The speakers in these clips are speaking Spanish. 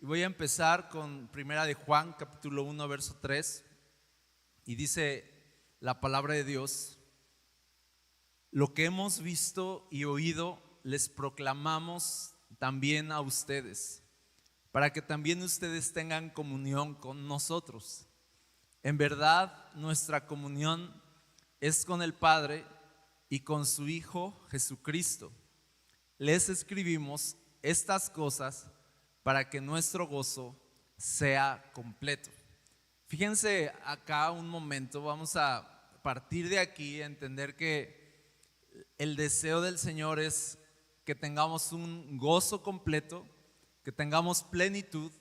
Y voy a empezar con Primera de Juan, capítulo 1, verso 3. Y dice la palabra de Dios: lo que hemos visto y oído les proclamamos también a ustedes, para que también ustedes tengan comunión con nosotros. En verdad, nuestra comunión es con el Padre y con su Hijo Jesucristo. Les escribimos estas cosas para que nuestro gozo sea completo. Fíjense acá un momento, vamos a partir de aquí a entender que el deseo del Señor es que tengamos un gozo completo, que tengamos plenitud,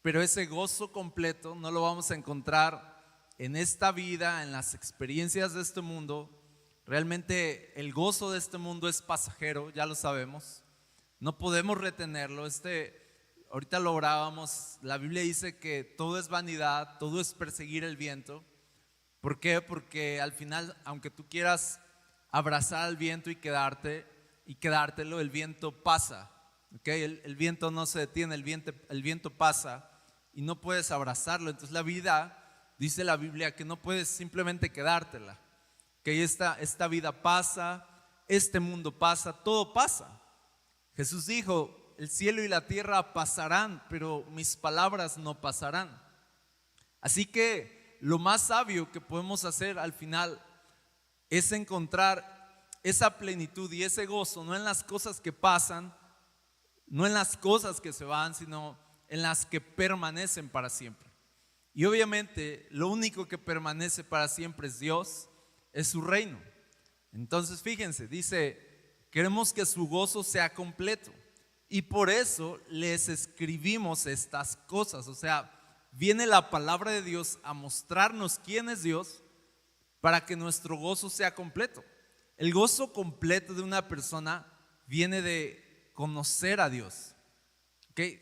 pero ese gozo completo no lo vamos a encontrar en esta vida, en las experiencias de este mundo. Realmente el gozo de este mundo es pasajero, ya lo sabemos, no podemos retenerlo. Ahorita lo orábamos, la Biblia dice que todo es vanidad, todo es perseguir el viento. ¿Por qué? Porque al final, aunque tú quieras abrazar al viento y quedártelo, el viento pasa, ¿okay? El viento no se detiene, el viento pasa y no puedes abrazarlo. Entonces la vida, dice la Biblia, que no puedes simplemente quedártela, que esta vida pasa, este mundo pasa, todo pasa. Jesús dijo: el cielo y la tierra pasarán, pero mis palabras no pasarán. Así que lo más sabio que podemos hacer al final es encontrar esa plenitud y ese gozo, no en las cosas que pasan, no en las cosas que se van, sino en las que permanecen para siempre. Y obviamente lo único que permanece para siempre es Dios, es su reino. Entonces fíjense, dice: queremos que su gozo sea completo. Y por eso les escribimos estas cosas. O sea, viene la palabra de Dios a mostrarnos quién es Dios para que nuestro gozo sea completo. El gozo completo de una persona viene de conocer a Dios. ¿Okay?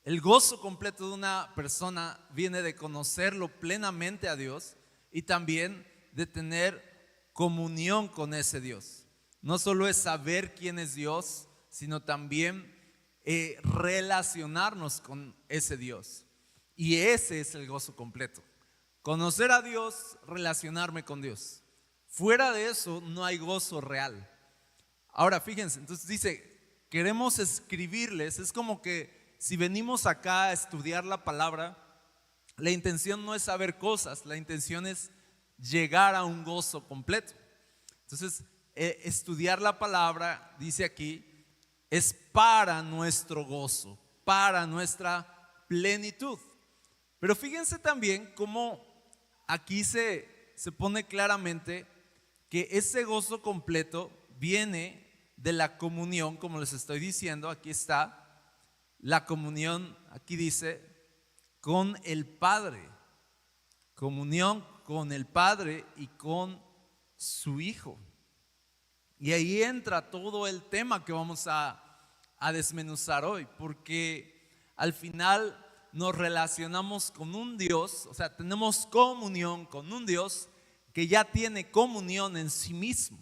El gozo completo de una persona viene de conocerlo plenamente a Dios y también de tener comunión con ese Dios. No solo es saber quién es Dios, sino también relacionarnos con ese Dios. Y ese es el gozo completo: conocer a Dios, relacionarme con Dios. Fuera de eso no hay gozo real. Ahora fíjense, entonces dice: queremos escribirles. Es como que si venimos acá a estudiar la palabra, la intención no es saber cosas, la intención es llegar a un gozo completo. Entonces estudiar la palabra, dice aquí, es para nuestro gozo, para nuestra plenitud. Pero fíjense también cómo aquí se pone claramente que ese gozo completo viene de la comunión, como les estoy diciendo. Aquí está la comunión, aquí dice, con el Padre. Comunión con el Padre y con su Hijo. Y ahí entra todo el tema que vamos a desmenuzar hoy, porque al final nos relacionamos con un Dios, o sea, tenemos comunión con un Dios que ya tiene comunión en sí mismo.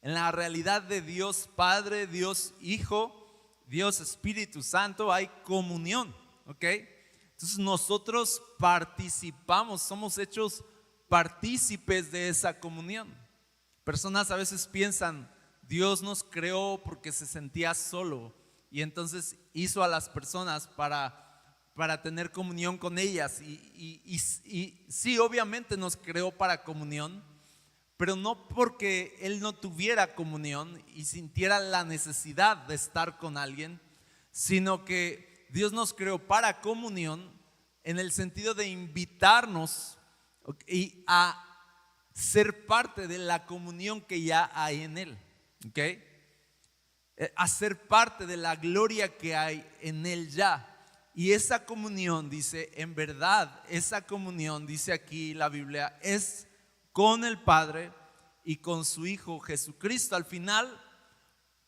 En la realidad de Dios Padre, Dios Hijo, Dios Espíritu Santo hay comunión, ¿ok? Entonces nosotros participamos, somos hechos partícipes de esa comunión. Personas a veces piensan: Dios nos creó porque se sentía solo y entonces hizo a las personas para tener comunión con ellas. Y sí, obviamente nos creó para comunión, pero no porque Él no tuviera comunión y sintiera la necesidad de estar con alguien, sino que Dios nos creó para comunión en el sentido de invitarnos y a ser parte de la comunión que ya hay en Él, ¿okay? A ser parte de la gloria que hay en Él ya. Y esa comunión, dice, en verdad, esa comunión, dice aquí la Biblia, es con el Padre y con su Hijo Jesucristo. Al final,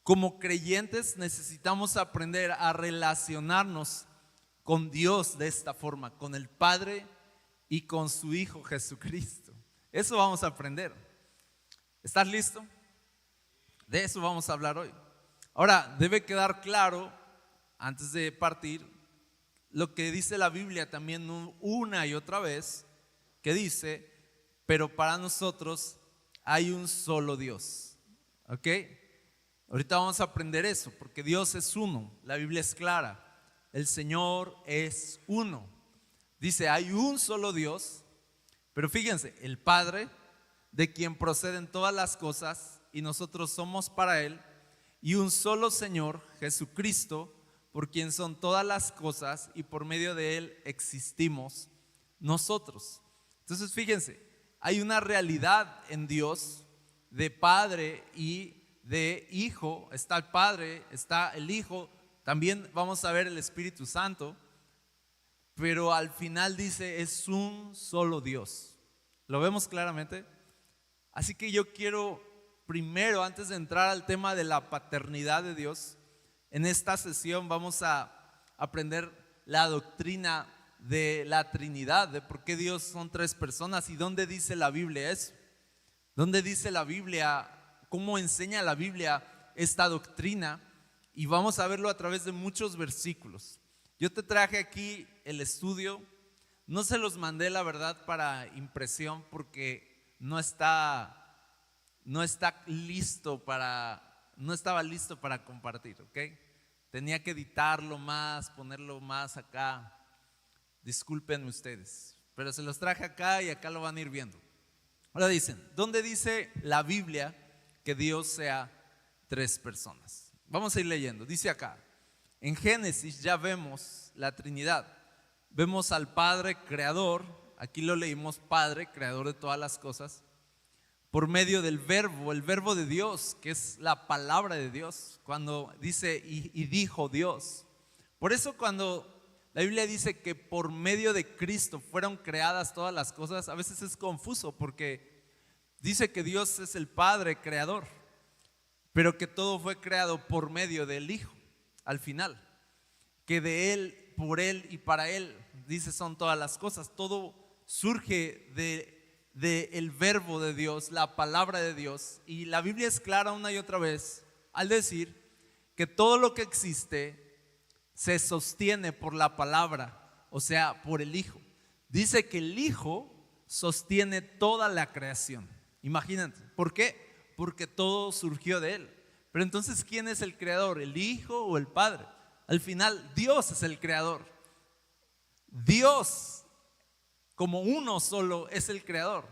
como creyentes, necesitamos aprender a relacionarnos con Dios de esta forma, con el Padre y con su Hijo Jesucristo. Eso vamos a aprender. ¿Estás listo? De eso vamos a hablar hoy. Ahora, debe quedar claro, antes de partir, lo que dice la Biblia también una y otra vez, que dice, pero para nosotros hay un solo Dios. ¿Ok? Ahorita vamos a aprender eso, porque Dios es uno. La Biblia es clara. El Señor es uno. Dice, hay un solo Dios, pero fíjense, el Padre, de quien proceden todas las cosas, y nosotros somos para Él, y un solo Señor, Jesucristo, por quien son todas las cosas, y por medio de Él existimos nosotros. Entonces fíjense, hay una realidad en Dios de Padre y de Hijo. Está el Padre, está el Hijo, también vamos a ver el Espíritu Santo, pero al final dice es un solo Dios. ¿Lo vemos claramente? Así que yo quiero primero, antes de entrar al tema de la paternidad de Dios, en esta sesión vamos a aprender la doctrina de la Trinidad, de por qué Dios son tres personas y dónde dice la Biblia eso. ¿Dónde dice la Biblia? ¿Cómo enseña la Biblia esta doctrina? Y vamos a verlo a través de muchos versículos. Yo te traje aquí el estudio. No se los mandé, la verdad, para impresión porque no estaba listo para compartir, ¿ok? Tenía que editarlo más, ponerlo más acá. Discúlpenme ustedes, pero se los traje acá y acá lo van a ir viendo. Ahora dicen, ¿dónde dice la Biblia que Dios sea tres personas? Vamos a ir leyendo. Dice acá, en Génesis ya vemos la Trinidad. Vemos al Padre creador, aquí lo leímos, Padre creador de todas las cosas, por medio del verbo, el verbo de Dios, que es la palabra de Dios, cuando dice y dijo Dios. Por eso cuando la Biblia dice que por medio de Cristo fueron creadas todas las cosas, a veces es confuso porque dice que Dios es el Padre creador, pero que todo fue creado por medio del Hijo, al final, que de Él, por Él y para Él, dice son todas las cosas. Todo surge de el verbo de Dios, la palabra de Dios, y la Biblia es clara una y otra vez al decir que todo lo que existe se sostiene por la palabra, o sea, por el Hijo. Dice que el Hijo sostiene toda la creación. Imagínate, ¿por qué? Porque todo surgió de Él. Pero entonces, ¿quién es el creador? ¿El Hijo o el Padre? Al final, Dios es el creador. Dios, como uno solo, es el creador.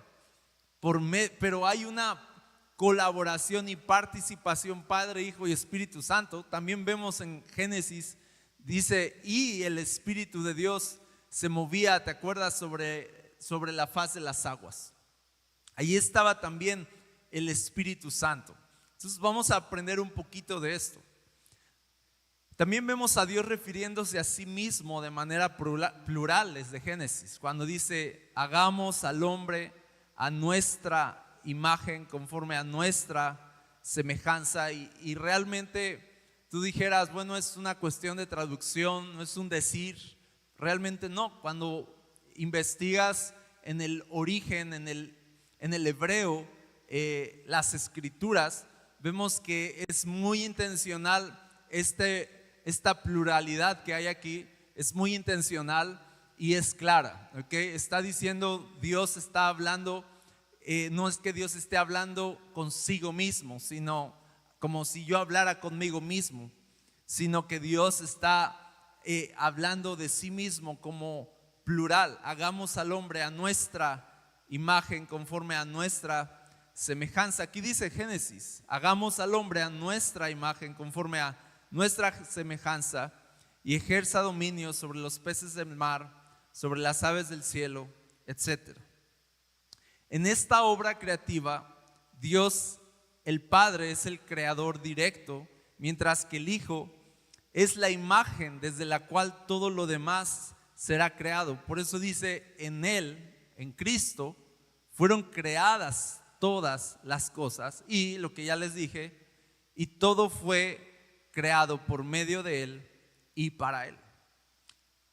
Pero hay una colaboración y participación Padre, Hijo y Espíritu Santo. También vemos en Génesis, dice, y el Espíritu de Dios se movía, ¿te acuerdas? Sobre la faz de las aguas. Ahí estaba también el Espíritu Santo. Entonces vamos a aprender un poquito de esto. También vemos a Dios refiriéndose a sí mismo de manera plural desde Génesis, cuando dice, hagamos al hombre a nuestra imagen, conforme a nuestra semejanza. Y realmente tú dijeras, bueno, es una cuestión de traducción, no es un decir. Realmente no. Cuando investigas en el origen, en el hebreo, las escrituras, vemos que es muy intencional esta pluralidad que hay aquí, es muy intencional y es clara, ¿ok? Está diciendo, Dios está hablando, no es que Dios esté hablando consigo mismo, sino como si yo hablara conmigo mismo, sino que Dios está hablando de sí mismo como plural. Hagamos al hombre a nuestra imagen, conforme a nuestra semejanza. Aquí dice Génesis, hagamos al hombre a nuestra imagen, conforme a nuestra semejanza, y ejerza dominio sobre los peces del mar, sobre las aves del cielo, etc. En esta obra creativa, Dios el Padre es el creador directo, mientras que el Hijo es la imagen desde la cual todo lo demás será creado. Por eso dice, en Él, en Cristo, fueron creadas todas las cosas, y lo que ya les dije, y todo fue creado por medio de Él y para Él.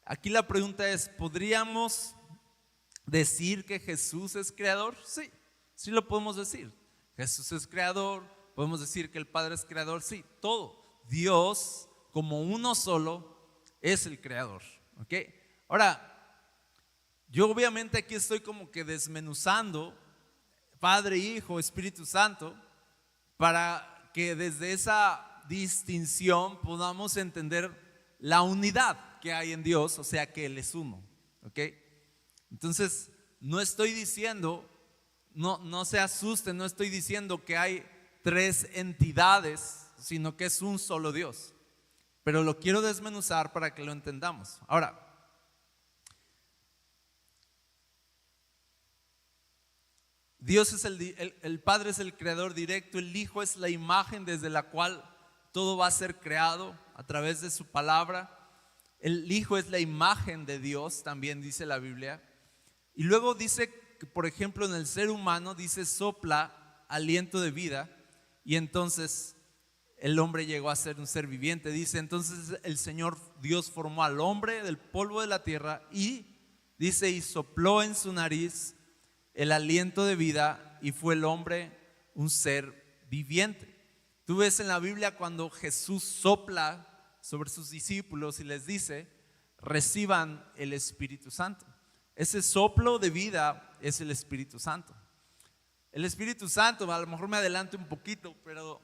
Aquí la pregunta es, ¿podríamos decir que Jesús es creador? Sí, sí lo podemos decir. Jesús es creador, podemos decir que el Padre es creador, sí, todo. Dios, como uno solo, es el creador, ¿ok? Ahora, yo obviamente aquí estoy como que desmenuzando Padre, Hijo, Espíritu Santo, para que desde esa distinción podamos entender la unidad que hay en Dios, o sea que Él es uno, ¿ok? Entonces, no estoy diciendo, no se asusten, no estoy diciendo que hay tres entidades, sino que es un solo Dios. Pero lo quiero desmenuzar para que lo entendamos. Ahora, Dios es el Padre es el creador directo, el Hijo es la imagen desde la cual todo va a ser creado a través de su palabra. El Hijo es la imagen de Dios, también dice la Biblia. Y luego dice que, por ejemplo, en el ser humano dice sopla aliento de vida, y entonces el hombre llegó a ser un ser viviente. Dice, entonces el Señor Dios formó al hombre del polvo de la tierra y dice, y sopló en su nariz el aliento de vida, y fue el hombre un ser viviente. Tú ves en la Biblia cuando Jesús sopla sobre sus discípulos y les dice, reciban el Espíritu Santo. Ese soplo de vida es el Espíritu Santo. El Espíritu Santo, a lo mejor me adelanto un poquito, pero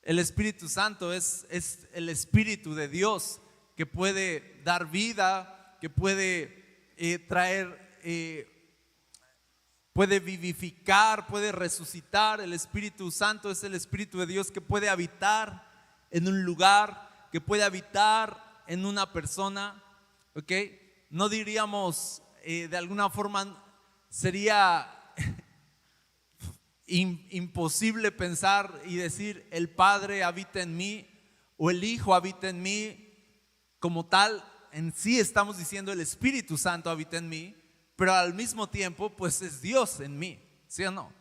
el Espíritu Santo es el Espíritu de Dios que puede dar vida, que puede puede vivificar, puede resucitar. El Espíritu Santo es el Espíritu de Dios que puede habitar en un lugar, que puede habitar en una persona, ¿ok? No diríamos, de alguna forma sería imposible pensar y decir el Padre habita en mí o el Hijo habita en mí como tal. En sí estamos diciendo el Espíritu Santo habita en mí, pero al mismo tiempo pues es Dios en mí, ¿sí o no?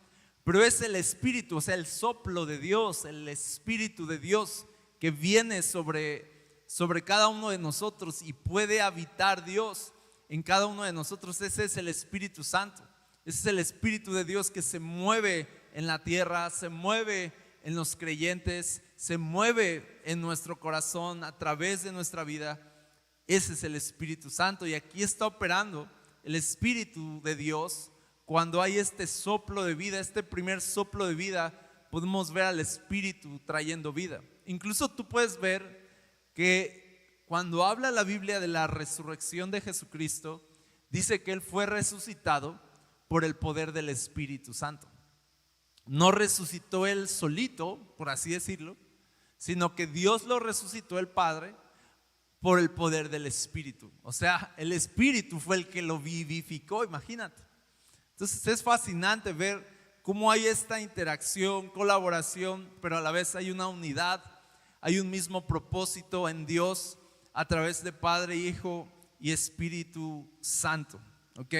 Pero es el Espíritu, o sea, el soplo de Dios, el Espíritu de Dios que viene sobre cada uno de nosotros, y puede habitar Dios en cada uno de nosotros. Ese es el Espíritu Santo. Ese es el Espíritu de Dios que se mueve en la tierra, se mueve en los creyentes, se mueve en nuestro corazón a través de nuestra vida. Ese es el Espíritu Santo, y aquí está operando el Espíritu de Dios. Cuando hay este soplo de vida, este primer soplo de vida, podemos ver al Espíritu trayendo vida. Incluso tú puedes ver que cuando habla la Biblia de la resurrección de Jesucristo, dice que Él fue resucitado por el poder del Espíritu Santo. No resucitó Él solito, por así decirlo, sino que Dios lo resucitó, el Padre, por el poder del Espíritu. O sea, el Espíritu fue el que lo vivificó, imagínate. Entonces es fascinante ver cómo hay esta interacción, colaboración, pero a la vez hay una unidad, hay un mismo propósito en Dios a través de Padre, Hijo y Espíritu Santo. ¿Ok?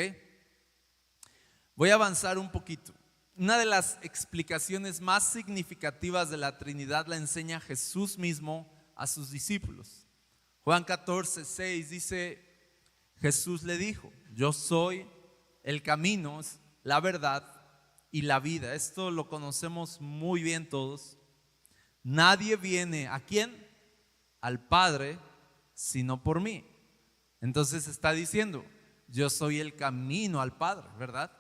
Voy a avanzar un poquito. Una de las explicaciones más significativas de la Trinidad la enseña Jesús mismo a sus discípulos. Juan 14:6 dice, Jesús le dijo, yo soy el camino, la verdad y la vida. Esto lo conocemos muy bien todos. Nadie viene, ¿a quién? Al Padre, sino por mí. Entonces está diciendo, yo soy el camino al Padre, ¿verdad?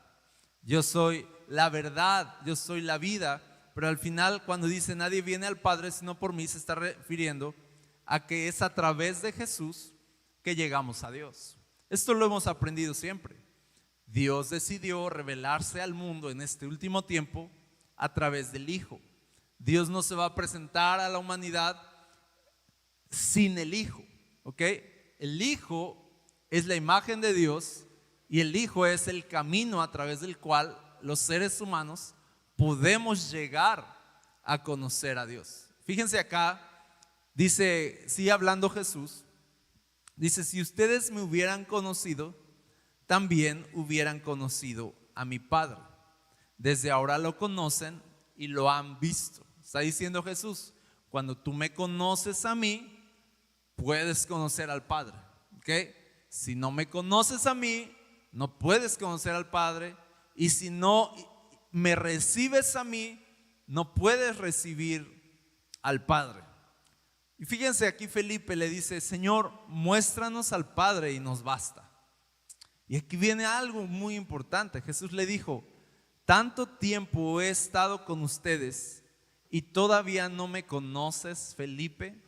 Yo soy la verdad, yo soy la vida. Pero al final, cuando dice nadie viene al Padre sino por mí, se está refiriendo a que es a través de Jesús que llegamos a Dios. Esto lo hemos aprendido siempre. Dios decidió revelarse al mundo en este último tiempo a través del Hijo. Dios no se va a presentar a la humanidad sin el Hijo, ¿ok? El Hijo es la imagen de Dios, y el Hijo es el camino a través del cual los seres humanos podemos llegar a conocer a Dios. Fíjense acá, dice, sigue hablando Jesús, dice, si ustedes me hubieran conocido, también hubieran conocido a mi Padre. Desde ahora lo conocen y lo han visto. Está diciendo Jesús, cuando tú me conoces a mí, puedes conocer al Padre, ¿ok? Si no me conoces a mí, no puedes conocer al Padre, y si no me recibes a mí, no puedes recibir al Padre. Y fíjense, aquí Felipe le dice: Señor, muéstranos al Padre y nos basta. Y aquí viene algo muy importante. Jesús le dijo: tanto tiempo he estado con ustedes y todavía no me conoces, Felipe.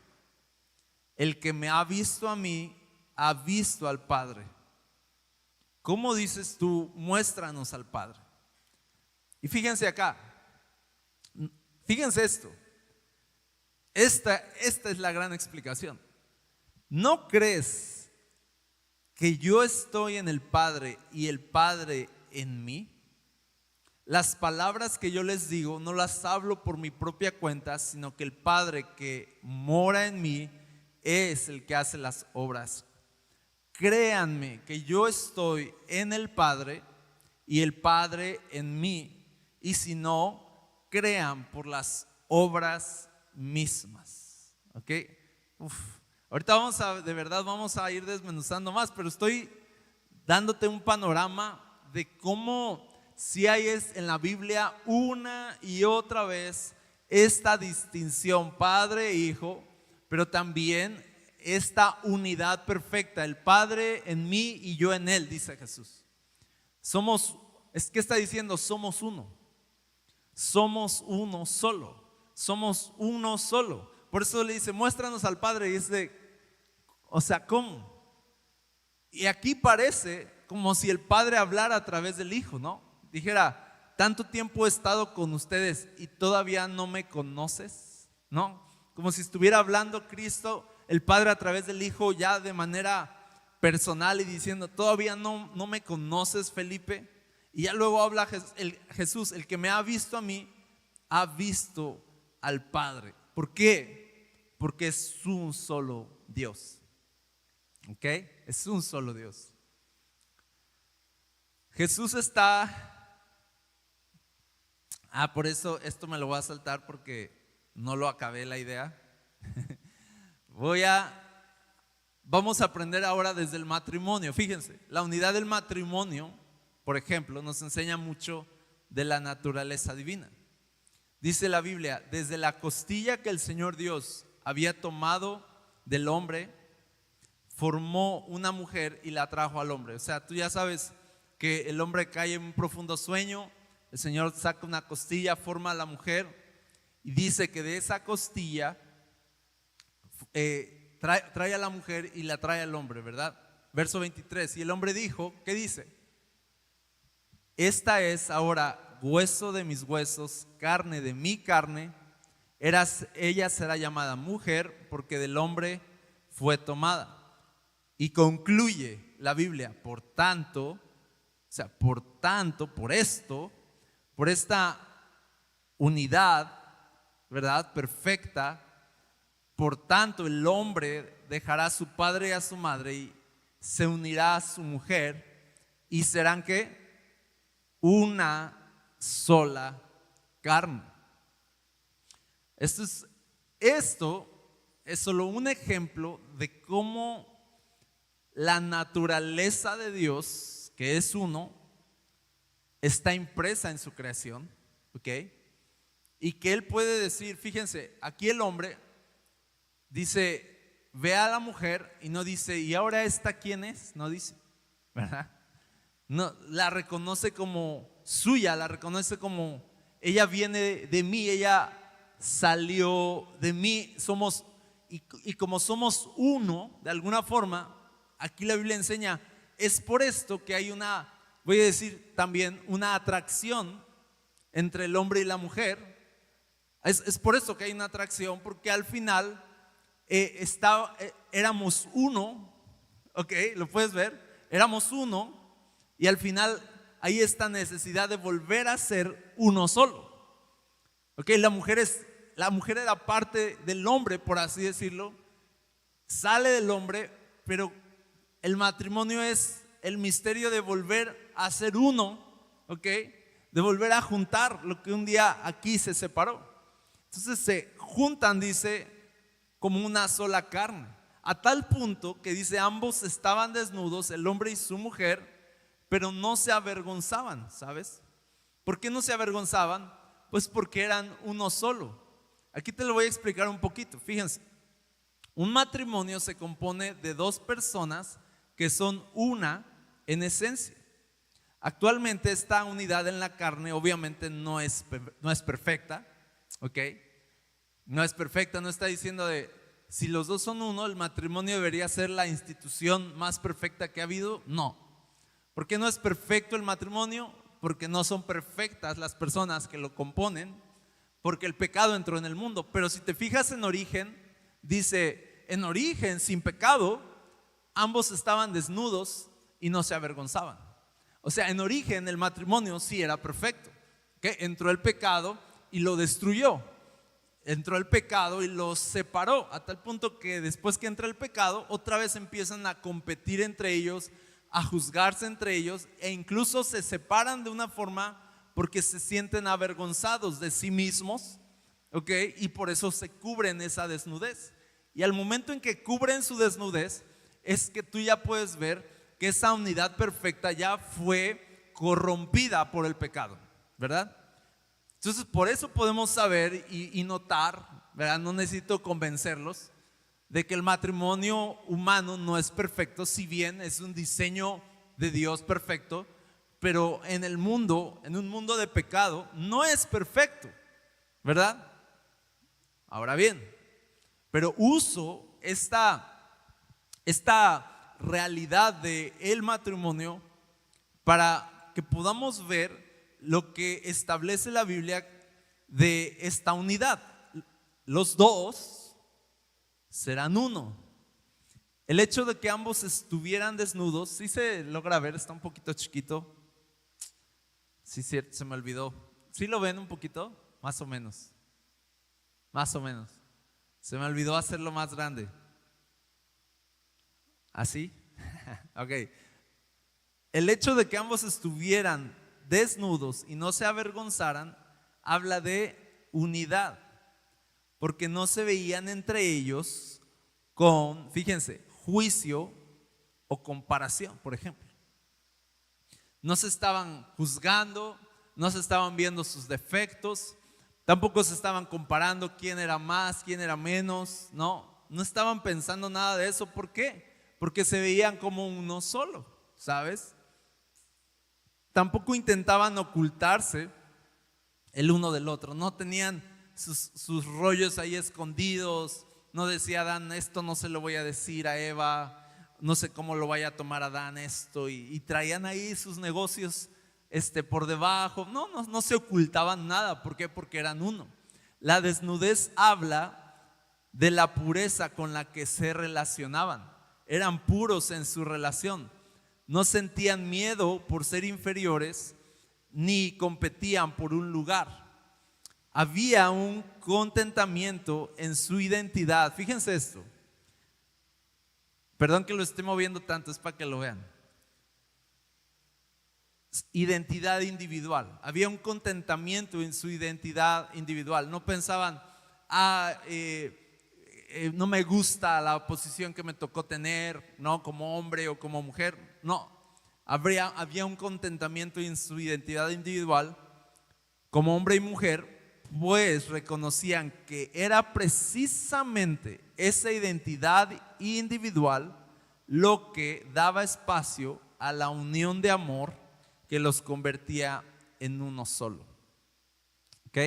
El que me ha visto a mí, ha visto al Padre. ¿Cómo dices tú, muéstranos al Padre? Y fíjense acá, fíjense esto. Esta es la gran explicación. ¿No crees que yo estoy en el Padre y el Padre en mí? Las palabras que yo les digo no las hablo por mi propia cuenta, sino que el Padre que mora en mí es el que hace las obras. Créanme que yo estoy en el Padre y el Padre en mí. Y si no, crean por las obras mismas. ¿Ok? Ahorita de verdad vamos a ir desmenuzando más, pero estoy dándote un panorama de cómo si hay en la Biblia una y otra vez esta distinción Padre e Hijo, pero también esta unidad perfecta, el Padre en mí y yo en Él, dice Jesús. ¿Qué está diciendo? Somos uno. Somos uno solo. Somos uno solo. Por eso le dice: muéstranos al Padre. Y es ¿cómo? Y aquí parece como si el Padre hablara a través del Hijo, ¿no? Dijera: tanto tiempo he estado con ustedes y todavía no me conoces, ¿no? Como si estuviera hablando Cristo, el Padre, a través del Hijo, ya de manera personal, y diciendo: todavía no me conoces, Felipe. Y ya luego habla Jesús: el que me ha visto a mí, ha visto al Padre. ¿Por qué? Porque es un solo Dios. ¿Ok? Es un solo Dios. Jesús está... por eso esto me lo voy a saltar porque no lo acabé la idea. Vamos a aprender ahora desde el matrimonio. Fíjense, la unidad del matrimonio, por ejemplo, nos enseña mucho de la naturaleza divina. Dice la Biblia: desde la costilla que el Señor Dios había tomado del hombre, formó una mujer y la trajo al hombre. O sea, tú ya sabes que el hombre cae en un profundo sueño, el Señor saca una costilla, forma a la mujer, y dice que de esa costilla trae a la mujer y la trae al hombre, ¿verdad? Verso 23, y el hombre dijo, ¿qué dice? Esta es ahora hueso de mis huesos, carne de mi carne. Ella será llamada mujer porque del hombre fue tomada. Y concluye la Biblia: por tanto, por esta unidad, ¿verdad? Perfecta. Por tanto, el hombre dejará a su padre y a su madre y se unirá a su mujer, y serán ¿qué? Una sola carne. Esto es solo un ejemplo de cómo la naturaleza de Dios, que es uno, está impresa en su creación, ¿ok? Y que Él puede decir, fíjense, aquí el hombre dice: ve a la mujer, y no dice: ¿y ahora esta quién es? No dice, ¿verdad? No, la reconoce como suya, la reconoce como: ella viene de mí, ella salió de mí. Y como somos uno, de alguna forma, aquí la Biblia enseña, es por esto que hay voy a decir también, una atracción entre el hombre y la mujer. Es por eso que hay una atracción, porque al final éramos uno, ¿ok? ¿Lo puedes ver? Éramos uno, y al final hay esta necesidad de volver a ser uno solo, ¿ok? La mujer era parte del hombre, por así decirlo, sale del hombre, pero el matrimonio es el misterio de volver a ser uno, ¿ok? De volver a juntar lo que un día aquí se separó. Entonces se juntan, dice, como una sola carne, a tal punto que dice: ambos estaban desnudos, el hombre y su mujer, pero no se avergonzaban, ¿sabes? ¿Por qué no se avergonzaban? Pues porque eran uno solo. Aquí te lo voy a explicar un poquito, fíjense. Un matrimonio se compone de dos personas que son una en esencia. Actualmente esta unidad en la carne obviamente no es perfecta, ¿ok? No es perfecta, no está diciendo de si los dos son uno, el matrimonio debería ser la institución más perfecta que ha habido. No. ¿Por qué no es perfecto el matrimonio? Porque no son perfectas las personas que lo componen, porque el pecado entró en el mundo. Pero si te fijas en origen, dice, en origen, sin pecado, ambos estaban desnudos y no se avergonzaban. O sea, en origen el matrimonio sí era perfecto, ¿okay? Entró el pecado y lo destruyó. Entró el pecado y los separó, a tal punto que después que entra el pecado, otra vez empiezan a competir entre ellos, a juzgarse entre ellos, e incluso se separan de una forma porque se sienten avergonzados de sí mismos, ¿ok? Y por eso se cubren esa desnudez. Y al momento en que cubren su desnudez, es que tú ya puedes ver que esa unidad perfecta ya fue corrompida por el pecado, ¿verdad? Entonces por eso podemos saber y notar, ¿verdad? No necesito convencerlos de que el matrimonio humano no es perfecto, si bien es un diseño de Dios perfecto, pero en el mundo, en un mundo de pecado, no es perfecto, ¿verdad? Ahora bien, pero uso esta realidad del matrimonio para que podamos ver lo que establece la Biblia de esta unidad. Los dos serán uno. El hecho de que ambos estuvieran desnudos, sí se logra ver, está un poquito chiquito. Sí, cierto, se me olvidó. ¿Sí lo ven un poquito? Más o menos. Más o menos. Se me olvidó hacerlo más grande. ¿Así? Ok. El hecho de que ambos estuvieran desnudos y no se avergonzaran habla de unidad, porque no se veían entre ellos con, fíjense, juicio o comparación, por ejemplo. No se estaban juzgando, no se estaban viendo sus defectos, tampoco se estaban comparando quién era más, quién era menos, no estaban pensando nada de eso. ¿Por qué? Porque se veían como uno solo, ¿sabes? Tampoco intentaban ocultarse el uno del otro, no tenían sus rollos ahí escondidos. No decía Adán, esto no se lo voy a decir a Eva, no sé cómo lo vaya a tomar Adán esto, y traían ahí sus negocios por debajo. No se ocultaban nada. ¿Por qué? Porque eran uno. La desnudez habla de la pureza con la que se relacionaban. Eran puros en su relación. No sentían miedo por ser inferiores, ni competían por un lugar. Había un contentamiento en su identidad. Fíjense esto. Perdón que lo esté moviendo tanto, es para que lo vean. Identidad individual. Había un contentamiento en su identidad individual. No pensaban, no me gusta la posición que me tocó tener, no, como hombre o como mujer. No, había un contentamiento en su identidad individual como hombre y mujer, pues reconocían que era precisamente esa identidad individual lo que daba espacio a la unión de amor que los convertía en uno solo. ¿Ok?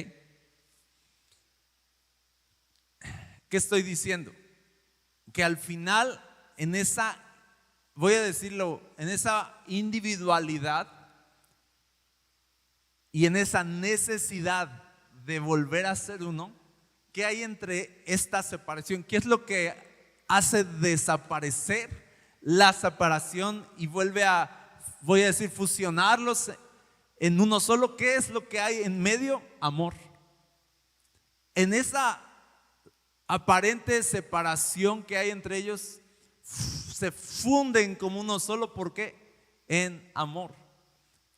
¿Qué estoy diciendo? Que al final, en esa, voy a decirlo, en esa individualidad y en esa necesidad de volver a ser uno, ¿qué hay entre esta separación? ¿Qué es lo que hace desaparecer la separación y vuelve a, voy a decir, fusionarlos en uno solo? ¿Qué es lo que hay en medio? Amor. En esa aparente separación que hay entre ellos, se funden como uno solo. ¿Por qué? En amor.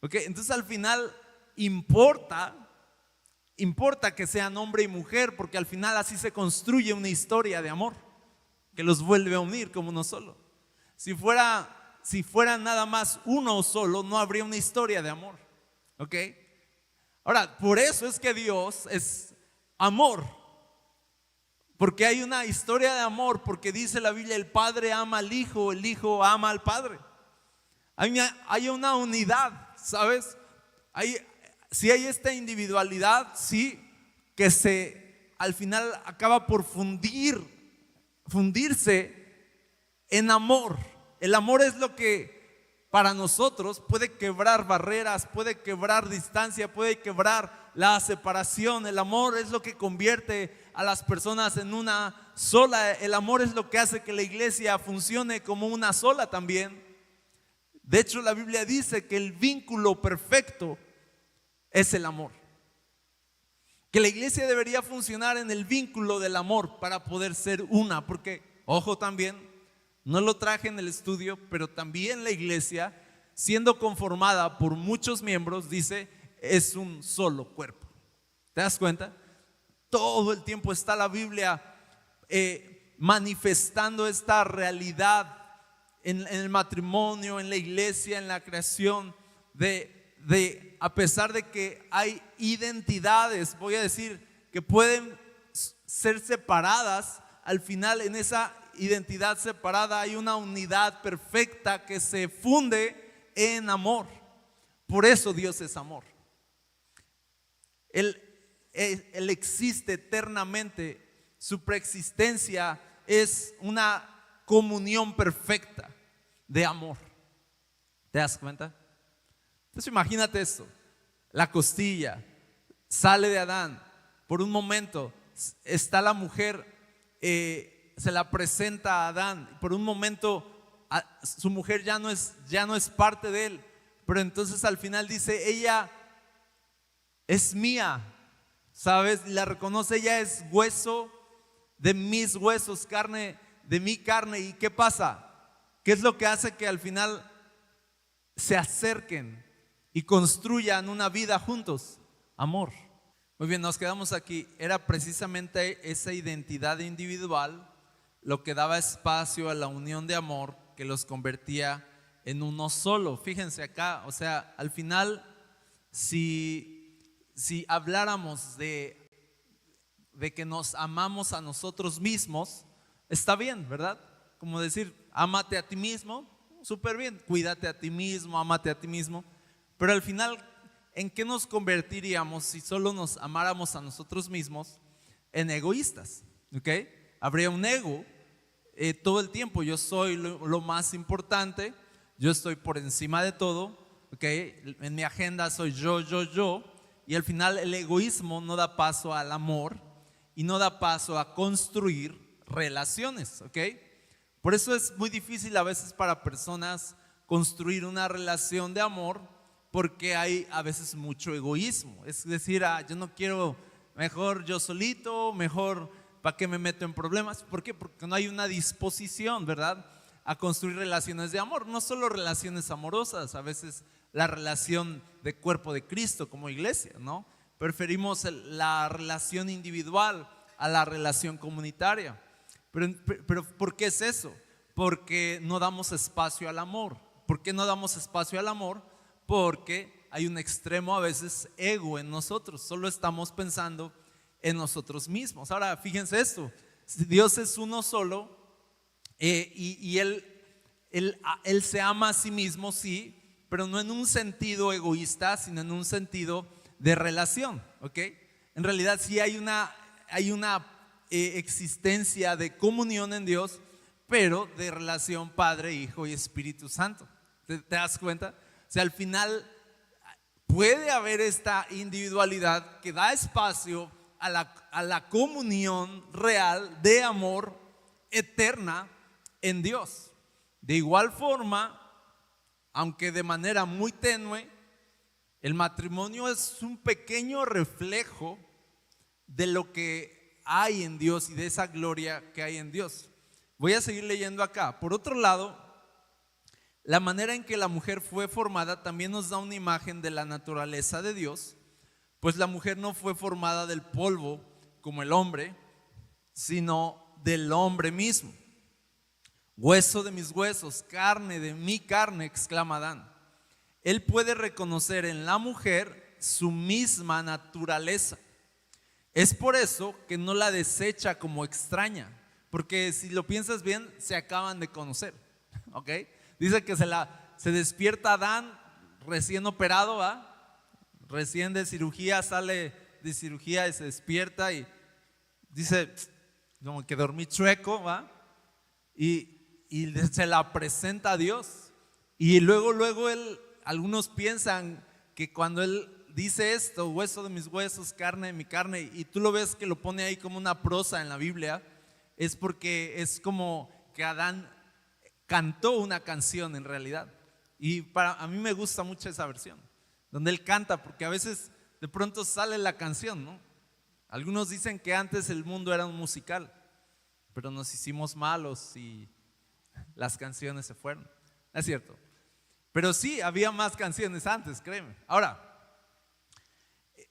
¿Ok? Entonces al final importa que sean hombre y mujer, porque al final así se construye una historia de amor que los vuelve a unir como uno solo. Si fuera nada más uno solo, no habría una historia de amor. ¿Ok? Ahora, por eso es que Dios es amor. Porque hay una historia de amor, porque dice la Biblia, el padre ama al hijo, el hijo ama al padre. Hay una unidad, ¿sabes? Sí hay esta individualidad, sí, que al final acaba por fundirse en amor. El amor es lo que para nosotros puede quebrar barreras, puede quebrar distancia, puede quebrar la separación. El amor es lo que convierte a las personas en una sola. El amor es lo que hace que la iglesia funcione como una sola también. De hecho, la Biblia dice que el vínculo perfecto es el amor. Que la iglesia debería funcionar en el vínculo del amor para poder ser una. Porque, ojo también, no lo traje en el estudio, pero también la iglesia, siendo conformada por muchos miembros, dice, es un solo cuerpo. ¿Te das cuenta? Todo el tiempo está la Biblia manifestando esta realidad en el matrimonio, en la iglesia, en la creación, a pesar de que hay identidades, voy a decir, que pueden ser separadas, al final en esa identidad separada hay una unidad perfecta que se funde en amor. Por eso Dios es amor. Él existe eternamente, su preexistencia es una comunión perfecta de amor. ¿Te das cuenta? Entonces imagínate esto, la costilla sale de Adán, por un momento está la mujer, se la presenta a Adán, por un momento su mujer ya no es parte de él, pero entonces al final dice, ella es mía, ¿sabes? La reconoce, ella es hueso de mis huesos, carne de mi carne. ¿Y qué pasa? ¿Qué es lo que hace que al final se acerquen y construyan una vida juntos? Amor. Muy bien, nos quedamos aquí. Era precisamente esa identidad individual lo que daba espacio a la unión de amor que los convertía en uno solo. Fíjense acá, o sea, al final, si habláramos de que nos amamos a nosotros mismos, está bien, ¿verdad? Como decir, ámate a ti mismo, súper bien, cuídate a ti mismo, ámate a ti mismo. Pero al final, ¿en qué nos convertiríamos si solo nos amáramos a nosotros mismos? En egoístas, ¿ok? Habría un ego todo el tiempo. Yo soy lo más importante, yo estoy por encima de todo, ¿ok? En mi agenda soy yo. Y al final el egoísmo no da paso al amor y no da paso a construir relaciones, ¿ok? Por eso es muy difícil a veces para personas construir una relación de amor, porque hay a veces mucho egoísmo. Es decir, yo no quiero, mejor yo solito, mejor para qué me meto en problemas. ¿Por qué? Porque no hay una disposición, ¿verdad?, a construir relaciones de amor. No solo relaciones amorosas, a veces la relación de cuerpo de Cristo como iglesia, ¿no? Preferimos la relación individual a la relación comunitaria. Pero ¿por qué es eso? Porque no damos espacio al amor. ¿Por qué no damos espacio al amor? Porque hay un extremo a veces ego en nosotros. Solo estamos pensando en nosotros mismos. Ahora, fíjense esto. Dios es uno solo y Él se ama a sí mismo, sí, pero no en un sentido egoísta, sino en un sentido de relación, ¿ok? En realidad sí hay una existencia de comunión en Dios, pero de relación Padre, Hijo y Espíritu Santo. ¿Te das cuenta? O sea, al final puede haber esta individualidad que da espacio a la comunión real de amor eterna en Dios. De igual forma, aunque de manera muy tenue, el matrimonio es un pequeño reflejo de lo que hay en Dios y de esa gloria que hay en Dios. Voy a seguir leyendo acá. Por otro lado, la manera en que la mujer fue formada también nos da una imagen de la naturaleza de Dios, pues la mujer no fue formada del polvo como el hombre, sino del hombre mismo. Hueso de mis huesos, carne de mi carne, exclama Adán. Él puede reconocer en la mujer su misma naturaleza. Es por eso que no la desecha como extraña, porque si lo piensas bien, se acaban de conocer, ¿ok? Dice que se despierta Adán recién operado, ¿va? Recién de cirugía, sale de cirugía y se despierta y dice, como que dormí chueco, ¿va? Y se la presenta a Dios. Y luego algunos piensan que cuando él dice esto, hueso de mis huesos, carne de mi carne, y tú lo ves que lo pone ahí como una prosa en la Biblia, es porque es como que Adán cantó una canción en realidad. Y a mí me gusta mucho esa versión, donde él canta, porque a veces de pronto sale la canción, ¿no? Algunos dicen que antes el mundo era un musical, pero nos hicimos malos y las canciones se fueron. Es cierto. Pero sí, había más canciones antes, créeme. Ahora,